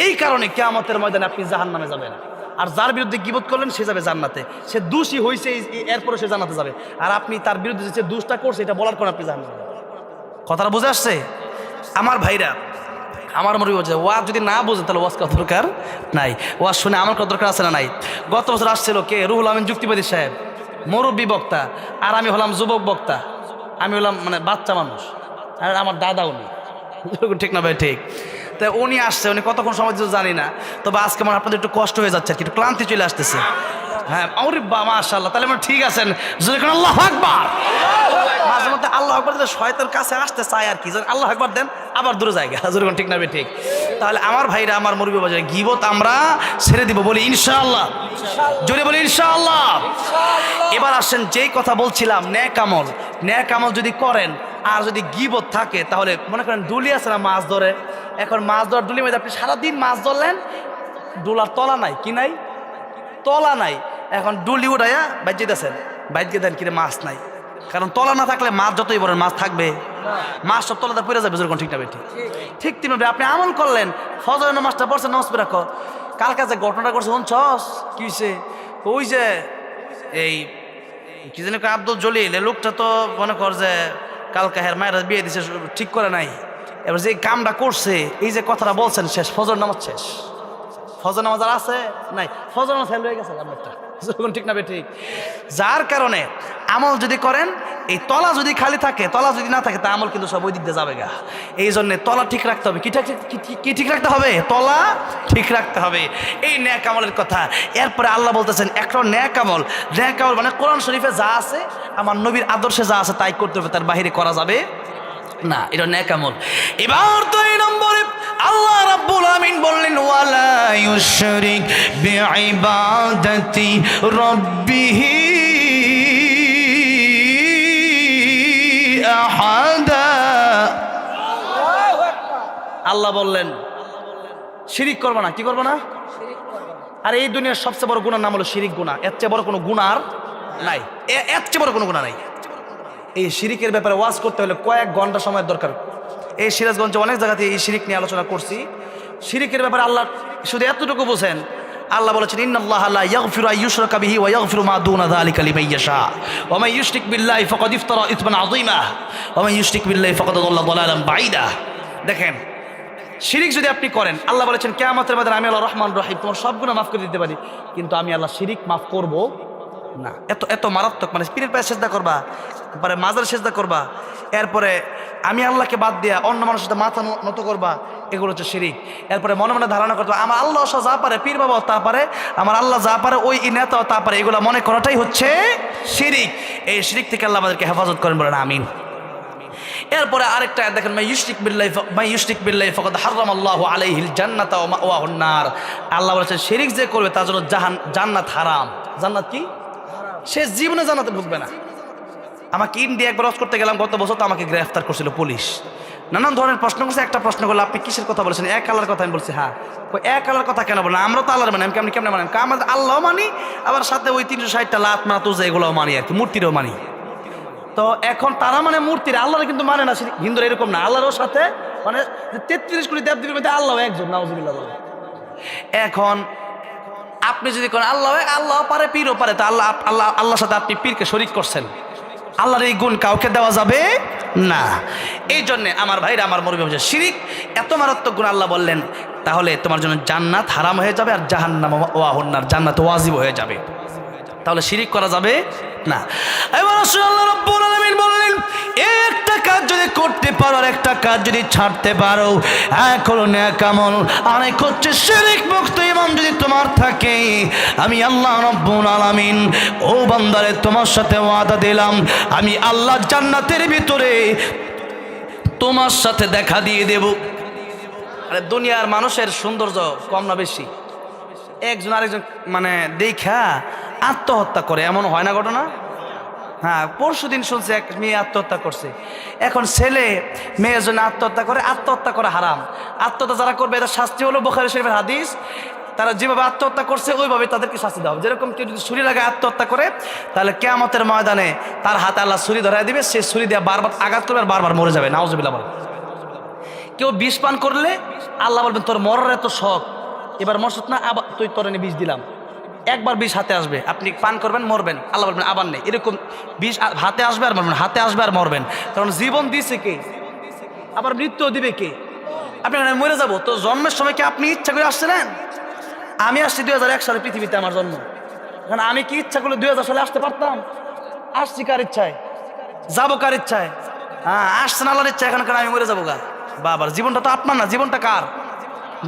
এই কারণে কিয়ামতের ময়দানে আপনি জাহান্নামে যাবেন, আর যার বিরুদ্ধে গীবত করলেন সে যাবে জান্নাতে। সে দোষী হয়েছে, এরপরে সে জান্নাতে যাবে। আর আপনি তার বিরুদ্ধে যে দোষটা করছে এটা বলার পর আপনি জাহান্নামে যাবেন। কথাটা বুঝে আসছে আমার ভাইরা? আমার মনে হচ্ছে ওয়াজ যদি না বোঝেন তাহলে ওয়াজ করার দরকার নাই, ওয়াজ শুনে আমার করার দরকার আছে না নাই? গত বছর আসছিল কে? রুহুল আমিন যুক্তিবাদী সাহেব, মুরব্বী বক্তা, আর আমি হলাম যুবক বক্তা, আমি হলাম মানে বাচ্চা মানুষ, আর আমার দাদা উনি, ঠিক না ভাই? ঠিক। তাই উনি আসছে, উনি কতক্ষণ সময় দিতে জানি না, তবে আজকে আমার আপনাদের একটু কষ্ট হয়ে যাচ্ছে, একটু ক্লান্তি চলে আসতেছে। হ্যাঁ, আরে বা মাশাআল্লাহ, তাহলে আমরা ঠিক আছেন। আল্লাহু আকবার। মাঝে মধ্যে আল্লাহু আকবার দিলে শয়তানের কাছে আসতে চায় আর কি, আল্লাহু আকবার দেন আবার দূরে জায়গা, যেরকম ঠিক না ভাই? ঠিক। তাহলে আমার ভাইরা, আমার মুরব্বি বাজারে গীবত আমরা ছেড়ে দিব, বলি ইনশাআল্লাহ, জোরে বলি ইনশাআল্লাহ। এবার আসেন যেই কথা বলছিলাম, নেক আমল, নেক আমল যদি করেন আর যদি গীবত থাকে, তাহলে মনে করেন ডুলি আছে না, মাছ ধরে, এখন মাছ ধরার ডুলির মধ্যে আপনি সারাদিন মাছ ধরলেন, ডোলার তলা নাই, কি নাই? তলা নাই। এখন ডুলি উঠাইয়া বাইজে দিয়েছেন, বাইজে দেন কিরে মাছ নাই, কারণ তলা না থাকলে মাছ যতই বড় মাছ থাকবে, মাছ সব তলাতে পড়ে যাবে, যেরকম ঠিক না বেঠিক? ঠিক তেমনি আপনি আমল করলেন, ফজরের নামাজটা পড়ছেন, নামাজ পড়ে রাখো, কালকে যে ঘটনাটা করছে শুনছস কি হয়েছে? ওই যে এই কি জানি আব্দুল জলিল, এই লোকটা তো মনে কর যে কালকে হের মায়ের বিয়ে দিছে, ঠিক করে নাই। এবার যে কামটা করছে, এই যে কথাটা বলছেন, শেষ ফজর নামাজ শেষ, ফজর নামাজ আর আছে নাই, ফজর নামাজ ফেল হয়ে গেছে আপনারটা, ঠিক না ঠিক? যার কারণে আমল যদি করেন, এই তলা যদি খালি থাকে, তলা যদি না থাকে, তা আমল কিন্তু সব ওই দিক দিয়ে যাবে গা। এই জন্যে তলা ঠিক রাখতে হবে। কি ঠিক রাখতে হবে? তলা ঠিক রাখতে হবে। এই ন্যাক আমলের কথা। এরপরে আল্লাহ বলতেছেন একটা ন্যাক আমল, ন্যাক আমল মানে কোরআন শরীফে যা আছে, আমার নবীর আদর্শে যা আছে তাই করতে হবে, তার বাহিরে করা যাবে না, এটা নেক আমল। এবার 2 নম্বরে আল্লাহ রাব্বুল আমিন বললেন, ওয়ালা ইউশরিক বিইবাদাতি রাব্বিহি আহাদা। আল্লাহ বললেন শিরিক করবে না। কি করবে না? আর এই দুনিয়ার সবচেয়ে বড় গুনার নাম হলো শিরিক গুনাহ। এর চেয়ে বড় কোনো গুনাহ নাই, এর চেয়ে বড় কোনো গুনাহ নাই। এই শিরিকের ব্যাপারে ওয়াজ করতে হলে কয়েক ঘন্টা সময়ের দরকার। এই সিরাজগঞ্জে অনেক জায়গাতে এই শিরিক নিয়ে আলোচনা করছি। শিরিকের ব্যাপারে আল্লাহ শুধু এতটুকু বোঝেন, আল্লাহ বলেছেন ইন্নাল্লাহা লা ইয়াগফিরু আন ইউশরাকা বিহি ওয়া ইয়াগফিরু মা দুনা যালিকা লিমান ইয়াশা ওয়া মান ইউশরিক বিল্লাহি ফাকাদ ইফতারা ইসমান আযীমা ওয়া মান ইউশরিক বিল্লাহি ফাকাদ দাল্লা দালালান বাঈদা। দেখেন, শিরিক যদি আপনি করেন, আল্লাহ বলেছেন কিয়ামতের ময়দানে আমি আল্লাহ রহমান রহিম তোমার সব গুনাহ মাফ করে দিতে পারি, কিন্তু আমি আল্লাহ শিরিক মাফ করব না। এত মারাত্মক, মানে পীরের পায়ে সেজদা করবা, তারপরে মাজার সেজদা করবা, এরপরে আমি আল্লাহকে বাদ দিয়া অন্য মানুষের সাথে মাথা নত করবা, এগুলো হচ্ছে শিরিক। এরপরে মনে মনে ধারণা করতে আমার আল্লাহ যা পারে, পীর বাবাও তা পারে, আমার আল্লাহ যা পারে ওই নেতাও তা পারে, এগুলো মনে করাটাই হচ্ছে শিরিক। এই শিরিক থেকে আল্লাহ আমাদেরকে হেফাজত করেন, বলেন আমিন। এরপরে আরেকটা দেখেন, মাই ইউশরিক বিল্লাহি ফাকাদ হারামাল্লাহু আলাইহিল জান্নাতা ওয়া মাওয়াহুন নার। আল্লাহ বলেছেন শিরিক যে করবে তার জন্য জান্নাত হারাম। জান্নাত কি? সে জীবনে জান্নাতে ঢুকবে না। আমাকে ইন্ডিয়া একবার হজ করতে গেলাম গত বছর, তো আমাকে গ্রেফতার করছিল পুলিশ। নানান ধরনের প্রশ্ন করছে। একটা প্রশ্ন করলো, আপনি কিসের কথা বলেছেন? এক আল্লাহর কথা। আমি বলছি হ্যাঁ। এক আল্লাহর কথা কেন বলেন? আমরা তো আল্লাহর মানি। আমি কেমনে মানি? আমাদের আল্লাহ মানি, আবার সাথে ওই 360টা লাত মাতুজা এগুলোও মানি আর কি, মূর্তিরও মানি। তো এখন তারা মানে মূর্তির আল্লাহর কিন্তু মানে না, হিন্দুরা এরকম না, আল্লাহর সাথে মানে 33 কোটি দেবদেবীর মধ্যে আল্লাহ একজন, নাউজুবিল্লাহ বলে। এখন আপনি যদি করেন আল্লাহ আল্লাহ পারে, পীরও পারে, তা আল্লাহর সাথে আপনি পীরকে শরীক করছেন। আল্লাহর এই গুণ কাউকে দেওয়া যাবে না। এই জন্যে আমার ভাইরা, আমার মুরব্বি বলছে, শিরিক এত মারাত্মক গুণ আল্লাহ বললেন, তাহলে তোমার জন্য জান্নাত হারাম হয়ে যাবে আর জাহান্নাম ওয়াহুন্নার জান্নাত ওয়াজিব হয়ে যাবে। তাহলে শিরিক করা যাবে না। এবার আল্লাহ রাব্বুল আলামিন বললেন, এই একটা কাজ যদি করতে পারো আর একটা কাজ যদি ছাড়তে পারো, এক হলো নেক আমল, আরেক হচ্ছে শিরিক মুক্ত ঈমান যদি তোমার থাকে, আমি আল্লাহ রাব্বুল আলামিন ও বান্দারে তোমার সাথে ওয়াদা দিলাম, আমি আল্লাহ জান্নাতের ভিতরে তোমার সাথে দেখা দিয়ে দেব। আরে দুনিয়ার মানুষের সৌন্দর্য কম না বেশি? একজন আরেকজন মানে দেখা আত্মহত্যা করে, এমন হয় না ঘটনা? হ্যাঁ, পরশুদিন শুনছি এক মেয়ে আত্মহত্যা করছে। এখন ছেলে মেয়ের জন্য আত্মহত্যা করে, আত্মহত্যা করা হারাম। আত্মহত্যা যারা করবে এদের শাস্তি হলো বুখারী শরীফের হাদিস, তারা যেভাবে আত্মহত্যা করছে ওইভাবে তাদেরকে শাস্তি দেওয়া হবে। যেরকম কেউ যদি ছুরি লাগায় আত্মহত্যা করে, তাহলে কিয়ামতের ময়দানে তার হাতে আল্লাহ ছুরি ধরায় দিবে, সে ছুরি দিয়ে বারবার আঘাত করবে আর বারবার মরে যাবে, নাউজুবিল্লাহ বলে। কেউ বিষ পান করলে আল্লাহ বলবেন, তোর মরার এত শখ, এবার মরসত না, আবার তুই তোর এনে বিষ দিলাম, একবার বিষ হাতে আসবে, আপনি পান করবেন মরবেন, আল্লাহ বলবেন আবার নেই। এরকম বিষ হাতে আসবে আর মরবেন, হাতে আসবে আর মরবেন। কারণ জীবন দিয়েছে কে, আবার মৃত্যু দিবে কে? আপনি মরে যাবো তো, জন্মের সময় কি আপনি ইচ্ছা করে আসছিলেন? আমি আসছি 2001 সালে পৃথিবীতে, আমার জন্ম। এখন আমি কি ইচ্ছা করলে 2000 সালে আসতে পারতাম? আসছি কার ইচ্ছায়, যাবো কার ইচ্ছায়? হ্যাঁ, আসছেন আল্লাহর ইচ্ছা। এখন আমি মরে যাবো গা, বাবার জীবনটা তো আপনার না, জীবনটা কার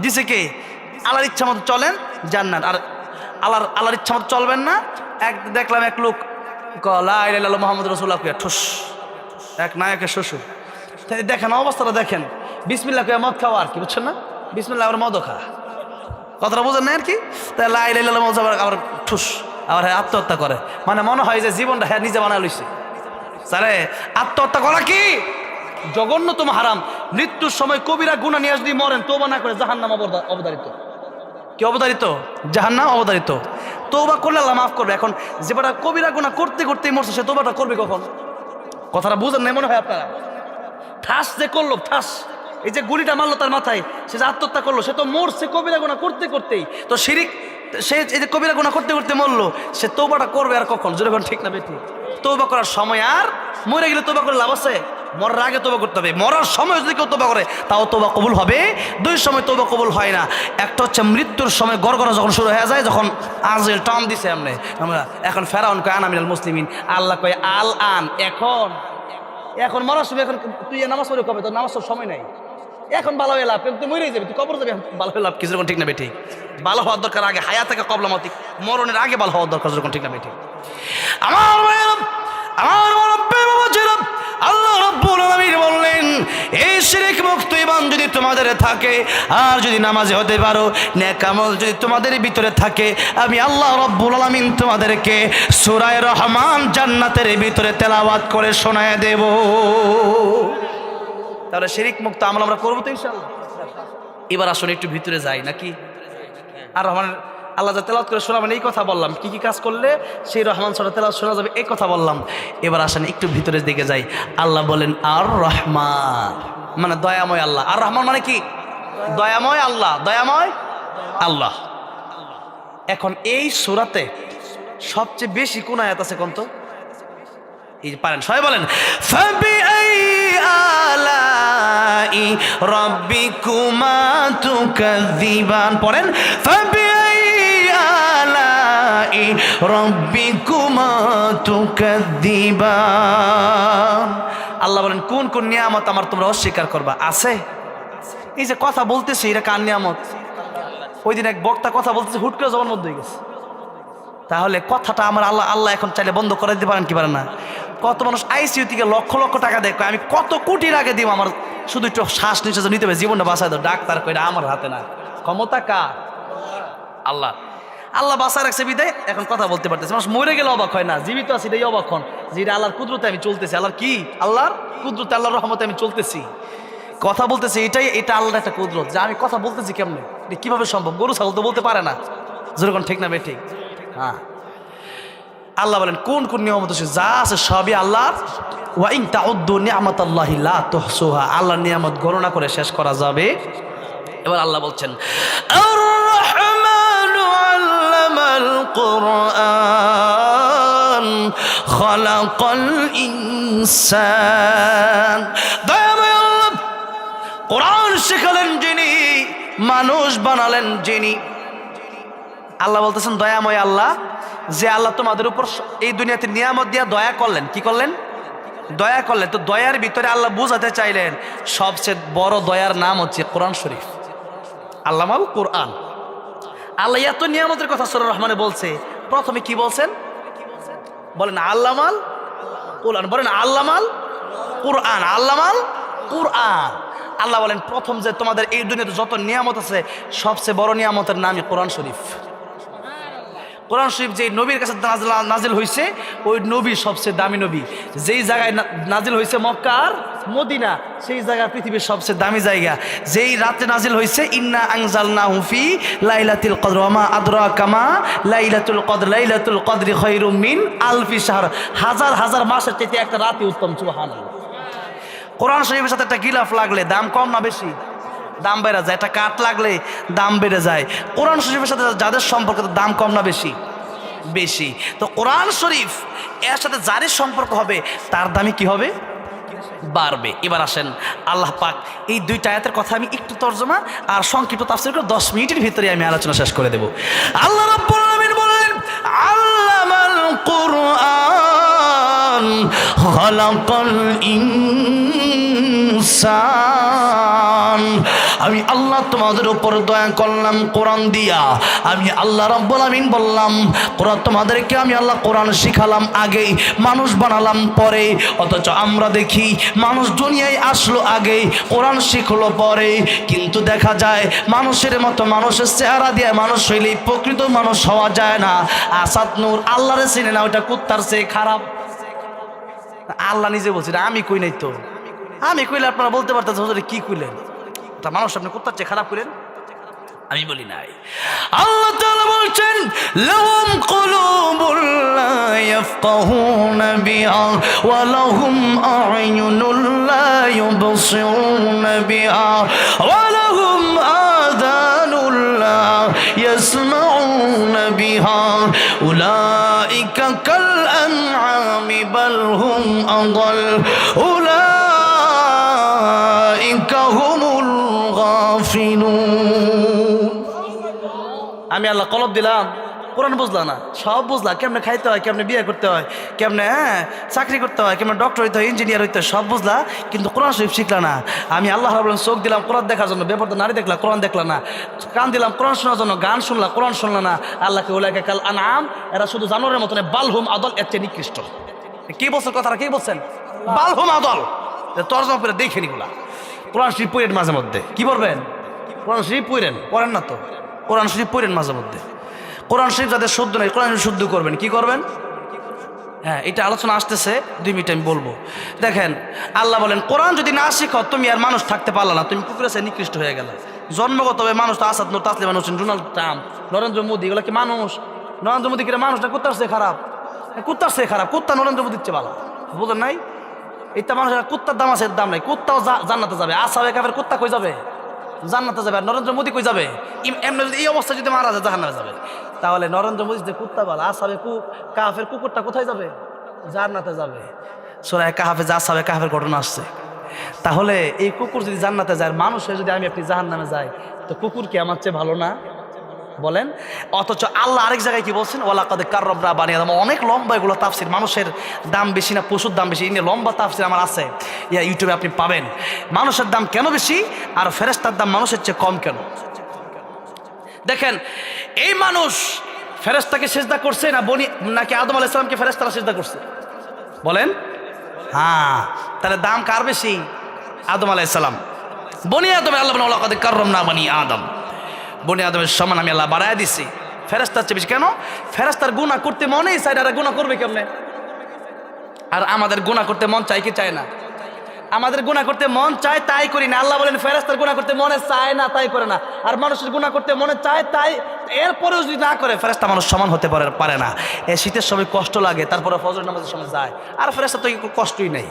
দিছে কে? আল্লাহর ইচ্ছা মতো চলেন জান্নাত, আর আল্লাহর ইচ্ছা মতো চলবেন না। দেখলাম এক লোক লা ইলাহা ইল্লাল্লাহ মুহাম্মাদুর রাসূলুল্লাহ কইয়া ঠুস, এক নায়কের শ্বশুর। দেখেন অবস্থাটা দেখেন, বিসমিল্লাহ কইয়া মদ খাওয়া আর কি, বুঝছেন না? বিসমিল্লাহ আবার মদও খা, কথাটা বোঝেন না আর কি? তাই লা ইলাহা ইল্লাল্লাহ মদ আবার ঠুস, আবার হ্যাঁ আত্মহত্যা করে। মানে মনে হয় যে জীবনটা হ্যাঁ নিজে বানায় লইছে। স্যারে আত্মহত্যা করা কি জঘন্যতম হারাম। মৃত্যুর সময় কবিরা গুনাহ নিয়ে যদি মরেন, তওবা না করে জাহান্নাম অবধারিত। কি অবধারিত? জাহান্নাম অবধারিত। তওবা করলে আল্লাহ মাফ করবে। এখন যে বেটা কবিরা গুনাহ করতে করতেই মরছে, সে তওবাটা করবে কখন? কথাটা বুঝেন না মনে হয় আপনারা? ঠাস যে করলো, ঠাস এই যে গুলিটা মারলো তার মাথায়, সে যে আত্মহত্যা করলো, সে তো মরছে কবিরা গুনাহ করতে করতেই। তো শিরিক, সে এই যে কবিরা গুনাহ করতে করতে মরলো, সে তওবাটা করবে আর কখন? যখন ঠিক না বেঠি? তওবা করার সময় আর, মরে গেলে তওবা করে লাভ আছে? মরার আগে তওবা করতে হবে। মরার সময় যদি কেউ তওবা করে তাও তওবা কবুল হবে। দুই সময় তওবা কবুল হয় না। একটা হচ্ছে মৃত্যুর সময় গড়গড়া যখন শুরু হয়ে যায়, যখন আজরাইল টান দিছে আমরা এখন ফেরাউন কয় আনা মিনাল মুসলিমিন, আল্লাহ কয় আল আন, এখন মরার সময়। এখন তুই নামাজ পড়ে কবে? তোর নামাজ সময় নাই, এখন ভালো হয়ে লাভ, তুই মরেই যাবি, তুই কবর যাবি, ভালো হয়ে লাভ কিছু, ঠিক না বেঠিক? ভালো হওয়ার দরকার আগে, হায়া থেকে কবলা মতিক, মরণের আগে ভালো হওয়ার দরকার, যখন ঠিক না বেঠিক? আল্লাহ রাব্বুল আলামিন বললেন, এই শিরক মুক্ত ঈমান যদি তোমাদের থাকে, আর যদি নামাজি হতে পারো, নেক আমল যদি তোমাদের ভিতরে থাকে, আমি আল্লাহ রাব্বুল আলামিন তোমাদেরকে সূরা রহমান জান্নাতের ভিতরে তেলাওয়াত করে শোনায় দেব। তাহলে শিরক মুক্ত আমল আমরা করবো তো ইনশাআল্লাহ। এবার আসুন একটু ভিতরে যাই নাকি? আর রহমানের আল্লাহ যা তেলাওয়াত করে শোনাবেন এই কথা বললাম, কি কি কাজ করলে সেই রহমান সূরা তেলাওয়াত শোনা যাবে এই কথা বললাম। এবার আসেন একটু ভিতরের দিকে যাই। আল্লাহ বলেন আর রহমান মানে দয়াময় আল্লাহ। আর রহমান মানে কি? দয়াময় আল্লাহ, দয়াময় আল্লাহ। এখন এই সূরাতে সবচেয়ে বেশি কোন আয়াত আছে কোন তো? এই পারেন সবাই বলেন, ফাবিআই আলাই রাব্বিকুমা তুকাযিবান। পড়েন, ফাবিআই আলাই রাব্বিকুমা তুকাযিবান। আল্লাহ বলেন, কোন কোন নিয়ামত আমার তোমরা অস্বীকার করবা? আছে। এই যে কথা বলতেছি, এটা কার নিয়ামত? ওই দিন এক বক্তা কথা বলতেছে, হুট করে জবান বন্ধ হয়ে গেছে। তাহলে কথাটা আমার আল্লাহ এখন চাইলে বন্ধ করে দিতে পারেন কি পারেন না? কত মানুষ আইসিইউ থেকে লক্ষ লক্ষ টাকা দেয়, আমি কত কোটির আগে দিব, আমার শুধু একটু শ্বাস নিঃশ্বাস নিতে হবে, জীবনটা বাঁচায় দাও। ডাক্তার কইরা আমার হাতে না, ক্ষমতা কার? আল্লাহ। আল্লাহ বাঁচায় রাখছে বিদায় এখন কথা বলতে পারতেছে। মানুষ মরে গেলে অবাক হয় না, জীবিত আছে এটাই অবাক হন, যে এটা আল্লাহর কুদরতে আমি চলতেছি। আল্লাহর কি? আল্লাহর কুদরতে, আল্লাহর রহমতে আমি চলতেছি, কথা বলতেছি। এটা আল্লাহর একটা কুদরত, যে আমি কথা বলতেছি কেমনে, কিভাবে সম্ভব? গরু ছাগল তো বলতে পারে না, যেরকম ঠিক না বে ঠিক? হ্যাঁ। আল্লাহ বলেন কোন কোন নিয়ামত আছে, যা আছে সবই আল্লাহর। ওয়া ইন তাউদ্দু নি'মাতাল্লাহি লা তুহসুহা, আল্লাহর নিয়ামত গণনা করে শেষ করা যাবে। এবার আল্লাহ বলছেন আর রহমানু আল্লামাল কুরআন খালাকাল ইনসান, দয়াময় আল্লাহ কোরআন শিখালেন যিনি, মানুষ বানালেন যিনি। আল্লাহ বলতেছেন দয়াময় আল্লাহ, যে আল্লাহ তোমাদের উপর এই দুনিয়াতে নিয়ামত দিয়া দয়া করলেন। কি করলেন? দয়া করলেন। তো দয়ার ভিতরে আল্লাহ বুঝাতে চাইলেন সবচেয়ে বড় দয়ার নাম হচ্ছে কোরআন শরীফ। আল্লামাল কোরআন। আল্লাহ এত নিয়ামতের কথা সূরা রহমানে বলছে, প্রথমে কি বলছেন বলেন? আল্লামাল কোরআন। বলেন আল্লামাল কোরআন, আল্লামাল কোরআন। আল্লাহ বলেন প্রথম যে তোমাদের এই দুনিয়াতে যত নিয়ামত আছে সবচেয়ে বড় নিয়ামতের নামই কোরআন শরীফ। কোরআন শরীফ যেই নবীর কাছে নাজিল হয়েছে, ওই নবী সবচেয়ে দামি নবী। যেই জায়গায় নাজিল হয়েছে মক্কা আর মদিনা, সেই জায়গা পৃথিবীর সবচেয়ে দামি জায়গা। যেই রাতে নাজিল হয়েছে ইন্না আনজালনাহু ফি লাইলাতুল কদর ওয়া মা আদরাকা মা লাইলাতুল কদর লাইলাতুল কদরি খায়রুম মিন আলফি শাহর, হাজার হাজার মাসের চাইতে একটা রাতই উত্তম। সুবহানাল্লাহ। কোরআন শরীফের সাথে একটা গিলাফ লাগলে দাম কম না বেশি? দাম বেড়ে যায়। একটা কাঠ লাগলে দাম বেড়ে যায়। কোরআন শরীফের সাথে যাদের সম্পর্ক দাম কম না বেশি? বেশি। তো কোরআন শরীফ এর সাথে যারই সম্পর্ক হবে তার দামই কি হবে? বাড়বে। এবার আসেন আল্লাহ পাক এই দুইটা আয়াতের কথা আমি একটু তর্জমা আর সংক্ষিপ্ত তাফসীর করে 10 মিনিটের ভিতরে আমি আলোচনা শেষ করে দেব। আল্লাহ রাব্বুল আলামিন বলেন আল্লামাল কুরআন খালাকাল ইনসান, আমি আল্লাহ তোমাদের উপর দয়া করলাম কোরআন দিয়া। আমি আল্লাহ রাব্বুল আমিন বললাম কোরআন তোমাদেরকে আমি আল্লাহ কোরআন শিখালাম আগেই, মানুষ বানালাম পরে। অথচ আমরা দেখি মানুষ দুনিয়ায় আসলো আগে, কোরআন শিখলো পরে। কিন্তু দেখা যায় মানুষের মতো মানুষের চেহারা দিয়ে মানুষ হইলেই প্রকৃত মানুষ হওয়া যায় না। আসাদ নূর আল্লাহরে চিনে না, ওইটা কুত্তার চেয়ে খারাপ। আল্লাহ নিজে বলছে, আমি কই নাই তো। আমি কইলে আপনারা বলতে পারতেন হুজুর কি কইলেন, তা মানুষ আপনি কুত্তার চেয়ে খারাপ করেন? আমি বলি নাই। আল্লাহ তাআলা বলছেন লাহুম কুলুবুন লা ইয়াফকাহুনা বিহা ওয়া লাহুম আ'য়ুনুন লা ইউবসিরুনা বিহা ওয়া লাহুম আযানুন লা ইয়াসমাউনা বিহা উলাইকা কাল আন'আমি বাল হুম আদাল উলাইকা হুমুল গাফিলুন। আমি আল্লাহ কলব দিলাম, কোরআন বুঝলা না, সব বুঝলা, কেমনে খাইতে হয়, কেমনে বিয়ে করতে হয়, কেমনে চাকরি করতে হয়, কেমনে ডক্টর হইতে হয়, ইঞ্জিনিয়ার হইতে হয়, সব বুঝলা, কিন্তু কোরআন শরীফ শিখলা না। আমি আল্লাহ রাব্বুল আলামিন চোখ দিলাম কোরআন দেখার জন্য, বেপরদা নারী দেখলা, কোরআন দেখলা না। কান দিলাম কোরআন শোনার জন্য, গান শুনলা, কোরআন শুনলা না। আল্লাহকে উলাইকা কাল আন'আম, এরা শুধু জানোয়ারের মতন, বালহুম আদল, এর চেয়ে নিকৃষ্ট। কি বলছেন কথাটা? কি বলছেন? বালহুম আদল। তর্জমা করে দেখেন এগুলা। কোরআন শরীফ পড়েন মাঝে মধ্যে। কি বলবেন? কোরআন শরীফ পড়েন না তো? কোরআন শরীফ পড়েন মাঝে মধ্যে। কোরআন শরীফ যাদের শুদ্ধ নেই, কোরআন শরীফ শুদ্ধ করবেন। কি করবেন? হ্যাঁ, এটা আলোচনা আসতেছে, 2 মিনিট আমি বলবো। দেখেন আল্লাহ বলেন কোরআন যদি না শিখো তুমি আর মানুষ থাকতে পারলা না, তুমি কুকুরের চেয়ে নিকৃষ্ট হয়ে গেল। জন্মগতভাবে মানুষ তো আসাদ নূর, তাসলিমা নসরিন, ডোনাল্ড ট্রাম্প, নরেন্দ্র মোদী, এগুলো কি মানুষ? নরেন্দ্র মোদী কিনা মানুষটা কুত্তার চেয়ে খারাপ? কুত্তার চেয়ে খারাপ। কুত্তা নরেন্দ্র মোদীর চেয়ে ভালো, বুঝলেন নাই? এটা মানুষের কুত্তার দাম আছে, দাম নাই। কুত্তাও জান্নাতে যাবে। আসাবে কাফের কুত্তা কই যাবে? জান্নাতে যাবে। আর নরেন্দ্র মোদী কই যাবে? এমনি যদি এই অবস্থা যদি মারা যায় জাহান্নামে যাবে। তাহলে নরেন্দ্র মোদী যে কুত্তা বলা, আসাবে কাফের কুকুরটা কোথায় যাবে? জান্নাতে যাবে। সূরা কাহফে আসাবে কাহফের ঘটনা আসছে। তাহলে এই কুকুর যদি জান্নাতে যায়, মানুষের যদি আমি আপনি জাহান্নামে যাই, তো কুকুর কি আমার চেয়ে ভালো না? বলেন। অথচ আল্লাহ আরেক জায়গায় কি বলছেন? ওয়ালাকাদ কাররামনা বানি আদম। অনেক লম্বা এগুলো তাফসির। মানুষের দাম বেশি না পশুর দাম বেশি, এই নিয়ে লম্বা তাফসির আমার আছে, ইউটিউবে আপনি পাবেন। মানুষের দাম কেন বেশি আর ফেরেশতার দাম মানুষের চেয়ে কম কেন? দেখেন এই মানুষ ফেরেশতাকে সিজদা করছে নাকি আদম আলাইহিস সালামকে ফেরেশতারা সিজদা করছে? বলেন। হ্যাঁ, তাহলে দাম কার বেশি? আদম আলাইহিস সালাম। বনি আদম, আল্লাহ বলেন ওয়ালাকাদ কাররামনা বানি আদম। বনি আদমের সম্মান আমি আল্লাহ বাড়ায় দিছি, ফেরেশতার চেয়ে বেশি। কেন? ফেরেশতার গুনাহ করতে মনেই চায় না, গুনাহ করবে কেমনে? আর আমাদের গুনাহ করতে মন চাই কি চায় না? আমাদের গুনাহ করতে মন চায় তাই করি না। আল্লাহ বলেন ফেরেশতার গুনাহ করতে মনে চায় না তাই করে না, আর মানুষের গুনাহ করতে মনে চায় তাই, এরপরেও যদি না করে ফেরেশতা মানুষ সমান হতে পারে না। এই শীতের সময় কষ্ট লাগে, তারপরে ফজর নামাজের সময় যায়, আর ফেরেশতা তো একটু কষ্টই নেই,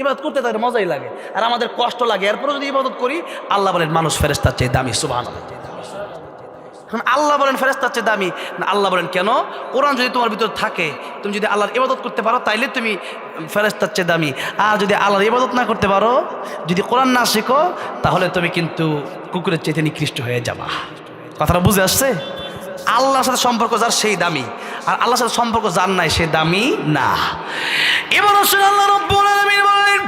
ইবাদত করতে তাদের মজাই লাগে, আর আমাদের কষ্ট লাগে, এরপরে যদি ইবাদত করি। আল্লাহ বলেন মানুষ ফেরেশতার চেয়ে দামি। সুবহানাল্লাহ। এখন আল্লাহ বলেন ফেরেশতার চেয়ে দামি না, আল্লাহ বলেন কেন? কোরআন যদি তোমার ভিতর থাকে, তুমি যদি আল্লাহর ইবাদত করতে পারো, তাইলে তুমি ফেরেশতার চেয়ে দামি। আর যদি আল্লাহর ইবাদত না করতে পারো, যদি কোরআন না শিখো, তাহলে তুমি কিন্তু কুকুরের চেয়ে নিকৃষ্ট হয়ে যাবা। কথাটা বুঝে আসছে? আল্লাহর সাথে সম্পর্ক যার সেই দামি, আর আল্লাহর সাথে সম্পর্ক যার নাই সে দামি না। এবার আসলে আল্লাহ রাব্বুল আলামিন বলেন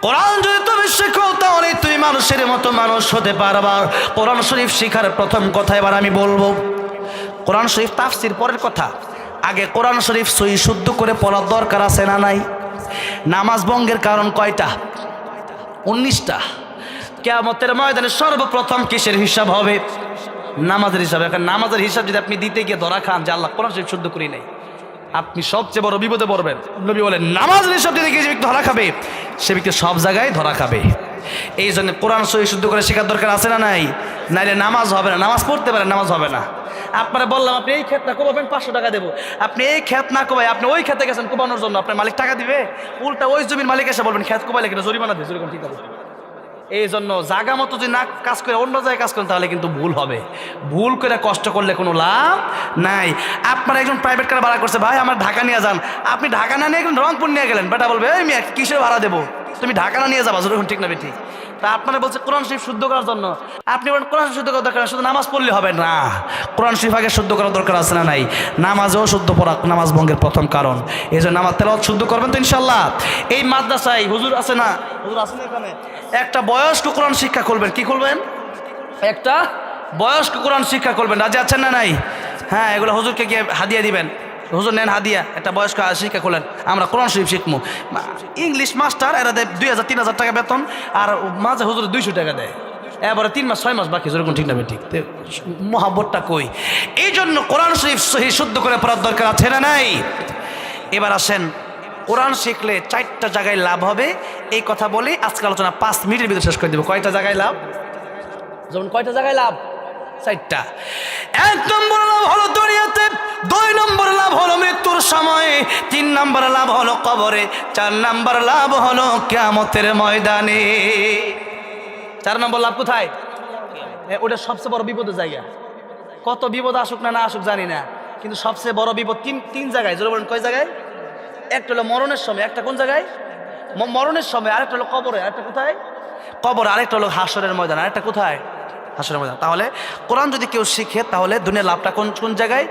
কোরআন যদি তুমি শেখো তাহলে তুমি মানুষের মতো মানুষ হতে পারবা। কোরআন শরীফ শিখার প্রথম কথা এবার আমি বলবো। কোরআন শরীফ তাফসীর পরের কথা, আগে কোরআন শরীফ সহি শুদ্ধ করে পড়ার দরকার আছে না নাই? নামাজ ভঙ্গের কারণ কয়টা? 19টা। কিয়ামতের ময়দানে সর্বপ্রথম কিসের হিসাব হবে? নামাজের হিসাব। এখন নামাজের হিসাব যদি আপনি দিতে গিয়ে ধরা খান যে আল্লাহ কোরআন শরীফ শুদ্ধ করি নাই, আপনি সবচেয়ে বড় বিপদে পড়বেন। নবী বলেন নামাজের হিসাব দিতে গিয়ে যে ব্যক্তি ধরা খাবে, সে ব্যক্তি সব জায়গায় ধরা খাবে। এই জন্য কোরআন শরীফ শুদ্ধ করে শেখার দরকার আছে না নাই? নাইলে নামাজ হবে না। নামাজ পড়তে পারেন, নামাজ হবে না। আপনারা বললাম আপনি এই ক্ষেত না কোবাবেন, 500 টাকা দেবো। আপনি এই ক্ষেত না কোবাই, আপনি ওই খেতে গেছেন কোবানোর জন্য, আপনার মালিক টাকা দিবে? উল্টা ওই জমির মালিক এসে বলবেন ক্ষেত কোবাইলে কিনা জরিমানা দিয়ে, জরিমানা ঠিক আছে। এই জন্য জায়গা মতো যদি না কাজ করে অন্য জায়গায় কাজ করেন তাহলে কিন্তু ভুল হবে। ভুল করে কষ্ট করলে কোনো লাভ নাই। আপনার একজন প্রাইভেট কার ভাড়া করছে, ভাই আমার ঢাকা নিয়ে যান, আপনি ঢাকা না নিয়ে রংপুর নিয়ে গেলেন, বেটা বলবে এই মেয়ে কিসের ভাড়া দেবো, তুমি ঢাকা না নিয়ে যাবা, যখন ঠিক না ঠিক। তা আপনারা বলছে কোরআন শরীফ শুদ্ধ করার জন্য, আপনি বলেন কোরআন শরীফ শুদ্ধ করার দরকার, শুধু নামাজ পড়লে হবে না। কোরআন শরীফ আগে শুদ্ধ করার দরকার আছে না নাই? নামাজও শুদ্ধ পড়া নামাজ ভঙ্গের প্রথম কারণ। এই জন্য নামাজ তেলাওয়াত শুদ্ধ করবেন তো ইনশাল্লাহ। এই মাদ্রাসায় হুজুর আছে না, হুজুর আছে না এখানে, একটা বয়স্ক কোরআন শিক্ষা করবেন। কি করবেন? একটা বয়স্ক কোরআন শিক্ষা করবেন। রাজি আছেন না নাই? হ্যাঁ, এগুলো হুজুরকে গিয়ে হাদিয়া দিবেন। হুজুর নেন হাদিয়া, একটা বয়স্ক শিক্ষা করলেন, আমরা কোরআন শরীফ শিখবো। ইংলিশ মাস্টার এরা দেয় 2000-3000 টাকা বেতন, আর মাঝে হুজুর 200 টাকা দেয়। এবারে 3 মাস 6 মাস বাকি, যেরকম ঠিক না ঠিক। মহাব্বতটা কই? এই জন্য কোরআন শরীফ সহি শুদ্ধ করে পড়ার দরকার আছে না নাই? এবার আসেন, কোরআন শিখলে 4টা জায়গায় লাভ হবে। এই কথা বলি আজকে আলোচনা 5 মিনিটের ভিতরে শেষ করে দেবো। কয়টা জায়গায় লাভ? যেমন কয়টা জায়গায় লাভ? 4টা। 1 নম্বর লাভ হলো দুনিয়াতে, 2 নম্বর লাভ হলো মৃত্যুর সময়, 3 নম্বর লাভ হলো কবরে, 4 নম্বর লাভ হলো কিয়ামতের ময়দানে। 4 নম্বর লাভ কোথায়? ওটা সবচেয়ে বড় বিপদের জায়গা। কত বিপদ আসুক না আসুক জানি না, কিন্তু সবচেয়ে বড় বিপদ তিন জায়গায়। জোরে বলেন কয় জায়গায়? একটা হলো মরণের সময়, একটা কোন জায়গায়? মরণের সময়, আরেকটা হলো কবরে, আরেকটা কোথায়? কবর, আরেকটা হলো হাসরের ময়দান, আরেকটা কোথায়? হাসরের ময়দান। তাহলে কোরআন যদি কেউ শিখে তাহলে দুনিয়ার লাভটা কোন জায়গায়?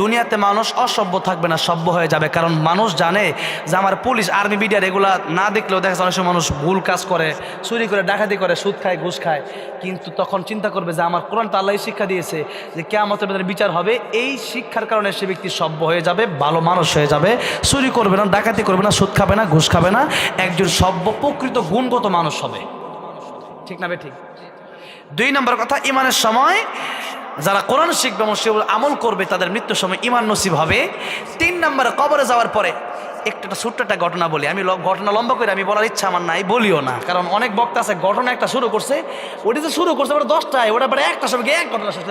দুনিয়াতে মানুষ অসভ্য থাকবে না, সভ্য হয়ে যাবে। কারণ মানুষ জানে যে আমার পুলিশ আর্মি মিডিয়ার এগুলা না দেখলেও দেখা যায় অনেক সময় মানুষ ভুল কাজ করে, চুরি করে, ডাকাতি করে, সুদ খায়, ঘুষ খায়, কিন্তু তখন চিন্তা করবে যে আমার কোরআন তো আল্লাহ শিক্ষা দিয়েছে যে কিয়ামতের ময়দানে বিচার হবে। এই শিক্ষার কারণে সে ব্যক্তি সভ্য হয়ে যাবে, ভালো মানুষ হয়ে যাবে, চুরি করবে না, ডাকাতি করবে না, সুদ খাবে না, ঘুষ খাবে না, একজন সভ্য প্রকৃত গুণগত মানুষ হবে। ঠিক না ঠিক? 2 নম্বর কথা, ইমানের সময় যারা কোরআন শিখবে এবং সে আমল করবে তাদের মৃত্যুর সময় ইমান নসিব হবে। 3 নম্বরে কবরে যাওয়ার পরে একটা ছোট্ট একটা ঘটনা বলি। আমি ঘটনা লম্বা করে আমি বলার ইচ্ছা আমার নাই, বলিও না, কারণ অনেক বক্তা আছে ঘটনা একটা শুরু করছে, ওটি তো শুরু করছে 10টায়, ওটা পরে 1টার সময় এক ঘটনা শেষ,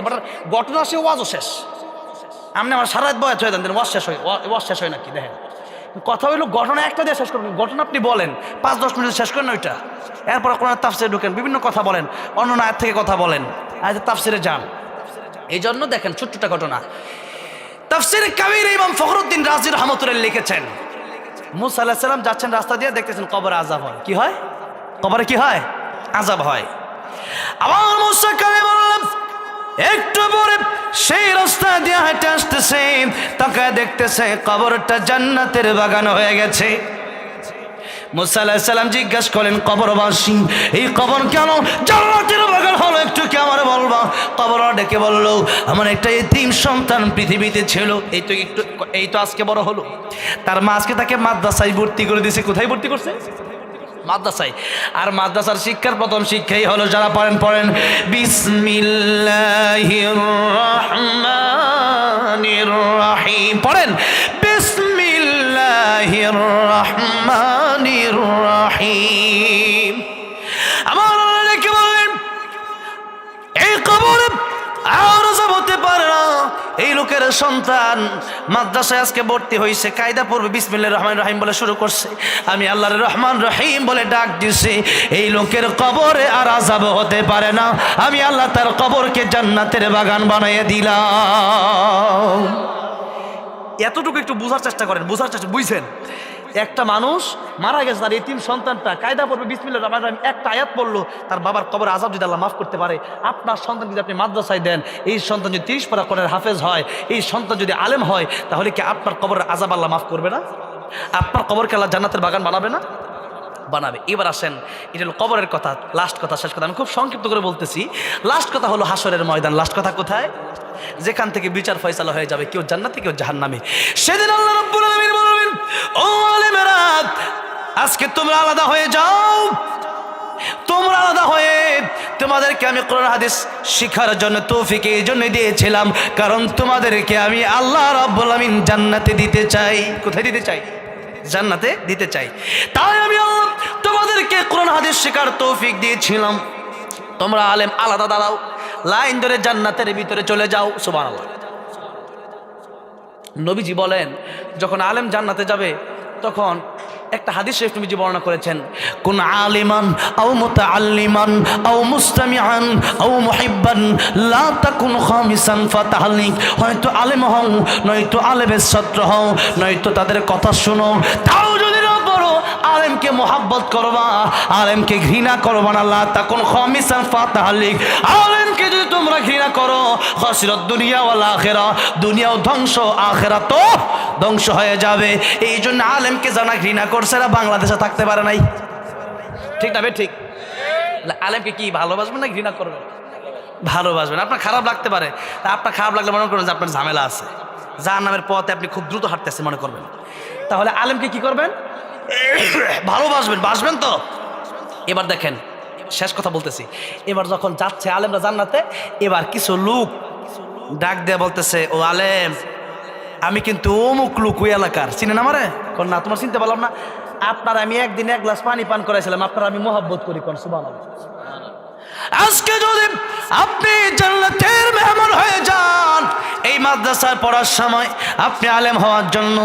ঘটনা সে ওয়াজও শেষ। আপনি আমার সারা রাত বয়স হয়ে যান, ওয়াজ শেষ হয় নাকি? দেখেন, কথা হইলো ঘটনা একটা দিয়ে শেষ করবেন। ঘটনা আপনি বলেন 5-10 মিনিট শেষ করেন ওইটা, এরপর কোরআনের তাফসিরে ঢুকেন, বিভিন্ন কথা বলেন, অন্য আয়াত থেকে কথা বলেন, আয়াতের তাফসিরে যান। এই জন্য দেখেন ছোট্টটা ঘটনা, তাফসিরে কাবীর ইমাম ফখরুদ্দিন রাজি রাহমাতুল্লাহ লিখেছেন, মুসা আলাইহিস সালাম যাচ্ছেন রাস্তা দিয়ে, দেখতেছেন কবরে আযাব হয়। কি হয়? কবরে কি হয়? আযাব হয়। আবার মুসা কাবে বললাম, একটু পরে সেই রাস্তা দিয়ে হেঁটে আসতেছে, তাকায় দেখতেছে কবরটা জান্নাতের বাগান হয়ে গেছে। মুসা আলাইহিস সালাম জিজ্ঞাসা করলেন, কবরবাসী এই কবর কেন জান্নাতের বাগান হলো, একটু কি আমার বলবা? কবর ডেকে বলল, আমার একটা এতিম সন্তান পৃথিবীতে ছিল, এই তো আজকে বড় হলো, তার মা আজকে তাকে মাদ্রাসায় ভর্তি করে দিয়েছে। কোথায় ভর্তি করছে? মাদ্রাসায়। আর মাদ্রাসার শিক্ষার প্রথম শিক্ষাই হলো, যারা পড়েন বিসমিল্লাহির রহমানির রহিম, পড়েন বিসমিল্লাহির রহমানির রহিম। আযাব হতে পারে না। এই লোকের সন্তান মাদ্রাসায় আজকে ভর্তি হয়েছে, কায়দা পড়বে, বিসমিল্লাহির রহমানির রহিম বলে শুরু করছে, আমি আল্লাহর রহমান রহিম বলে ডাক দিছি। এই লোকের কবরে আর আযাব হতে পারে না, আমি আল্লাহ তার কবরকে জান্নাতের বাগান বানিয়ে দিলাম। এতটুকু একটু বোঝার চেষ্টা করেন, বুঝছেন? একটা মানুষ মারা গেছে, তার এতিম সন্তানটা কায়দা পড়বে, বিসমিল্লাহির রহমানির রহিম একটা আয়াত পড়লো, তার বাবার কবর আযাব যদি আল্লাহ মাফ করতে পারে। আপনার সন্তান যদি আপনি মাদ্রাসায় দেন, এই সন্তান যদি 30 পারা কোরআনের হাফেজ হয়, এই সন্তান যদি আলেম হয়, তাহলে কি আপনার কবরের আযাব আল্লাহ মাফ করবে না? আপনার কবরকে আল্লাহ জান্নাতের বাগান বানাবে না? বানাবে। এবার আসেন, এটা হলো কবরের কথা, লাস্ট কথা, শেষ কথা আমি খুব সংক্ষিপ্ত করে বলতেছি। লাস্ট কথা হলো হাসরের ময়দান। লাস্ট কথা কোথায়? যেখান থেকে বিচার ফয়সালা হয়ে যাবে, কেউ জান্নাতে কেউ জাহান্নামে। সেদিন আল্লাহ রাব্বুল আলামিন বলবেন, ও আলেমেরা, আজকে তোমরা আলাদা হয়ে যাও। তোমরা আলাদা হয়ে, তোমাদেরকে আমি কোরআন হাদিস শিখার জন্য তৌফিক এই জন্য দিয়েছিলাম, কারণ তোমাদেরকে আমি আল্লাহ রাব্বুল আলামিন জান্নাতে দিতে চাই। কোথায় দিতে চাই? জান্নাতে দিতে চাই। তাই আমি আল্লাহ তোমাদেরকে কোরআন হাদিস শেখার তৌফিক দিয়েছিলাম। তোমরা আলেম আলাদা দাঁড়াও, লাইন ধরে জান্নাতের ভিতরে চলে যাও। সুবহানাল্লাহ। নবীজি বলেন, যখন আলেম জান্নাতে যাবে তখন একটা হাদিস শরীফ নবীজি বর্ণনা করেছেন, কুন আলিমান আও মুতাআল্লিমান আও মুস্তামিআন আও মুহিব্বান লা তাকুন খামিসান ফাতাহলিক। হয়তো আলেম হও, নয়তো আলেমের ছাত্র হও, নয়তো তাদের কথা শোনো, তাও যদি না পড়ো, আলেমকে মোহাব্বত করবা, আলেমকে ঘৃণা করবা না। লা তাকুন খামিসান ফাতাহলিক। আলেমকে যদি তোমরা ঘৃণা করো, খাসিরাত দুনিয়া ওয়াল আখিরা, দুনিয়াও ধ্বংস, আখিরাত তো ধ্বংস হয়ে যাবে। এই জন্য আলেমকে জানা ঘৃণা করছে না, বাংলাদেশে থাকতে পারে নাই। ঠিক না? ঠিক। আলেমকে কি ভালোবাসবেন না ঘৃণা করবেন? ভালোবাসবেন। আপনার খারাপ লাগতে পারে, আপনার খারাপ লাগলে মনে করবেন যে আপনার ঝামেলা আছে, জাহান্নামের পথে আপনি খুব দ্রুত হাঁটতেছেন মনে করবেন। তাহলে আলেমকে কি করবেন? ভালোবাসবেন, বাসবেন তো। এবার দেখেন, শেষ কথা বলতেছি, এবার যখন যাচ্ছে আলেমরা জান্নাতে, এবার কিছু লোক ডাক দিয়ে বলতেছে, ও আলেম, আমি কিন্তু অমুক লোক ওই এলাকার, চিনেন আমারে? কোন না, তোমার চিনতে পারলাম না। আপনার আমি একদিন 1 গ্লাস পানি পান করাইছিলাম, আপনার আমি মহব্বত করি। কোন সুবহানাল্লাহ। আজকে যদি আপনি জান্নাতের মেহমান হয়ে যান, এই মাদ্রাসায় পড়ার সময় আপনি আলেম হওয়ার জন্য,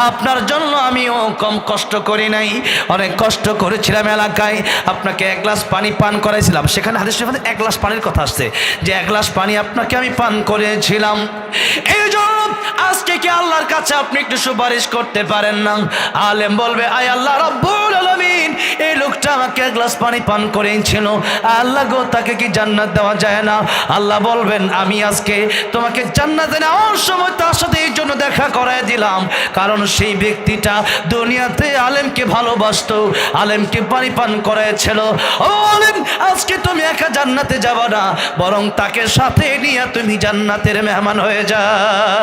আপনার জন্য আমিও কম কষ্ট করি নাই, অনেক কষ্ট করেছিলাম। এলাকায় আপনাকে 1 গ্লাস পানি পান করাইছিলাম, সেখানে হাদিস শরীফে 1 গ্লাস পানির কথা আসছে, যে 1 গ্লাস পানি আপনাকে আমি পান করেছিলাম। এই জন্য আজকে কি আল্লাহর কাছে আপনি একটু সুপারিশ করতে পারেন না? আলেম বলবে, আয় আল্লাহ রাব্বুল আলামিন, এই লোকটা আমাকে 1 গ্লাস পানি পান করেছিল, আল্লাহ গো, তাকে কি জান্নাত দেওয়া যায় না? আল্লাহ বলবেন, আমি আজকে তোমাকে জান্নাতে নেওয়ার সময় তার সাথে এই জন্য দেখা করায় দিলাম, কারণ সেই ব্যক্তিটা দুনিয়াতে আলেমকে ভালোবাসতো, আলেমকে পানি পান করাইছিল। ও আলেম, আজকে তুমি একা জান্নাতে যাবা না, বরং তাকে সাথে নিয়ে তুমি জান্নাতের মেহমান হয়ে যাও।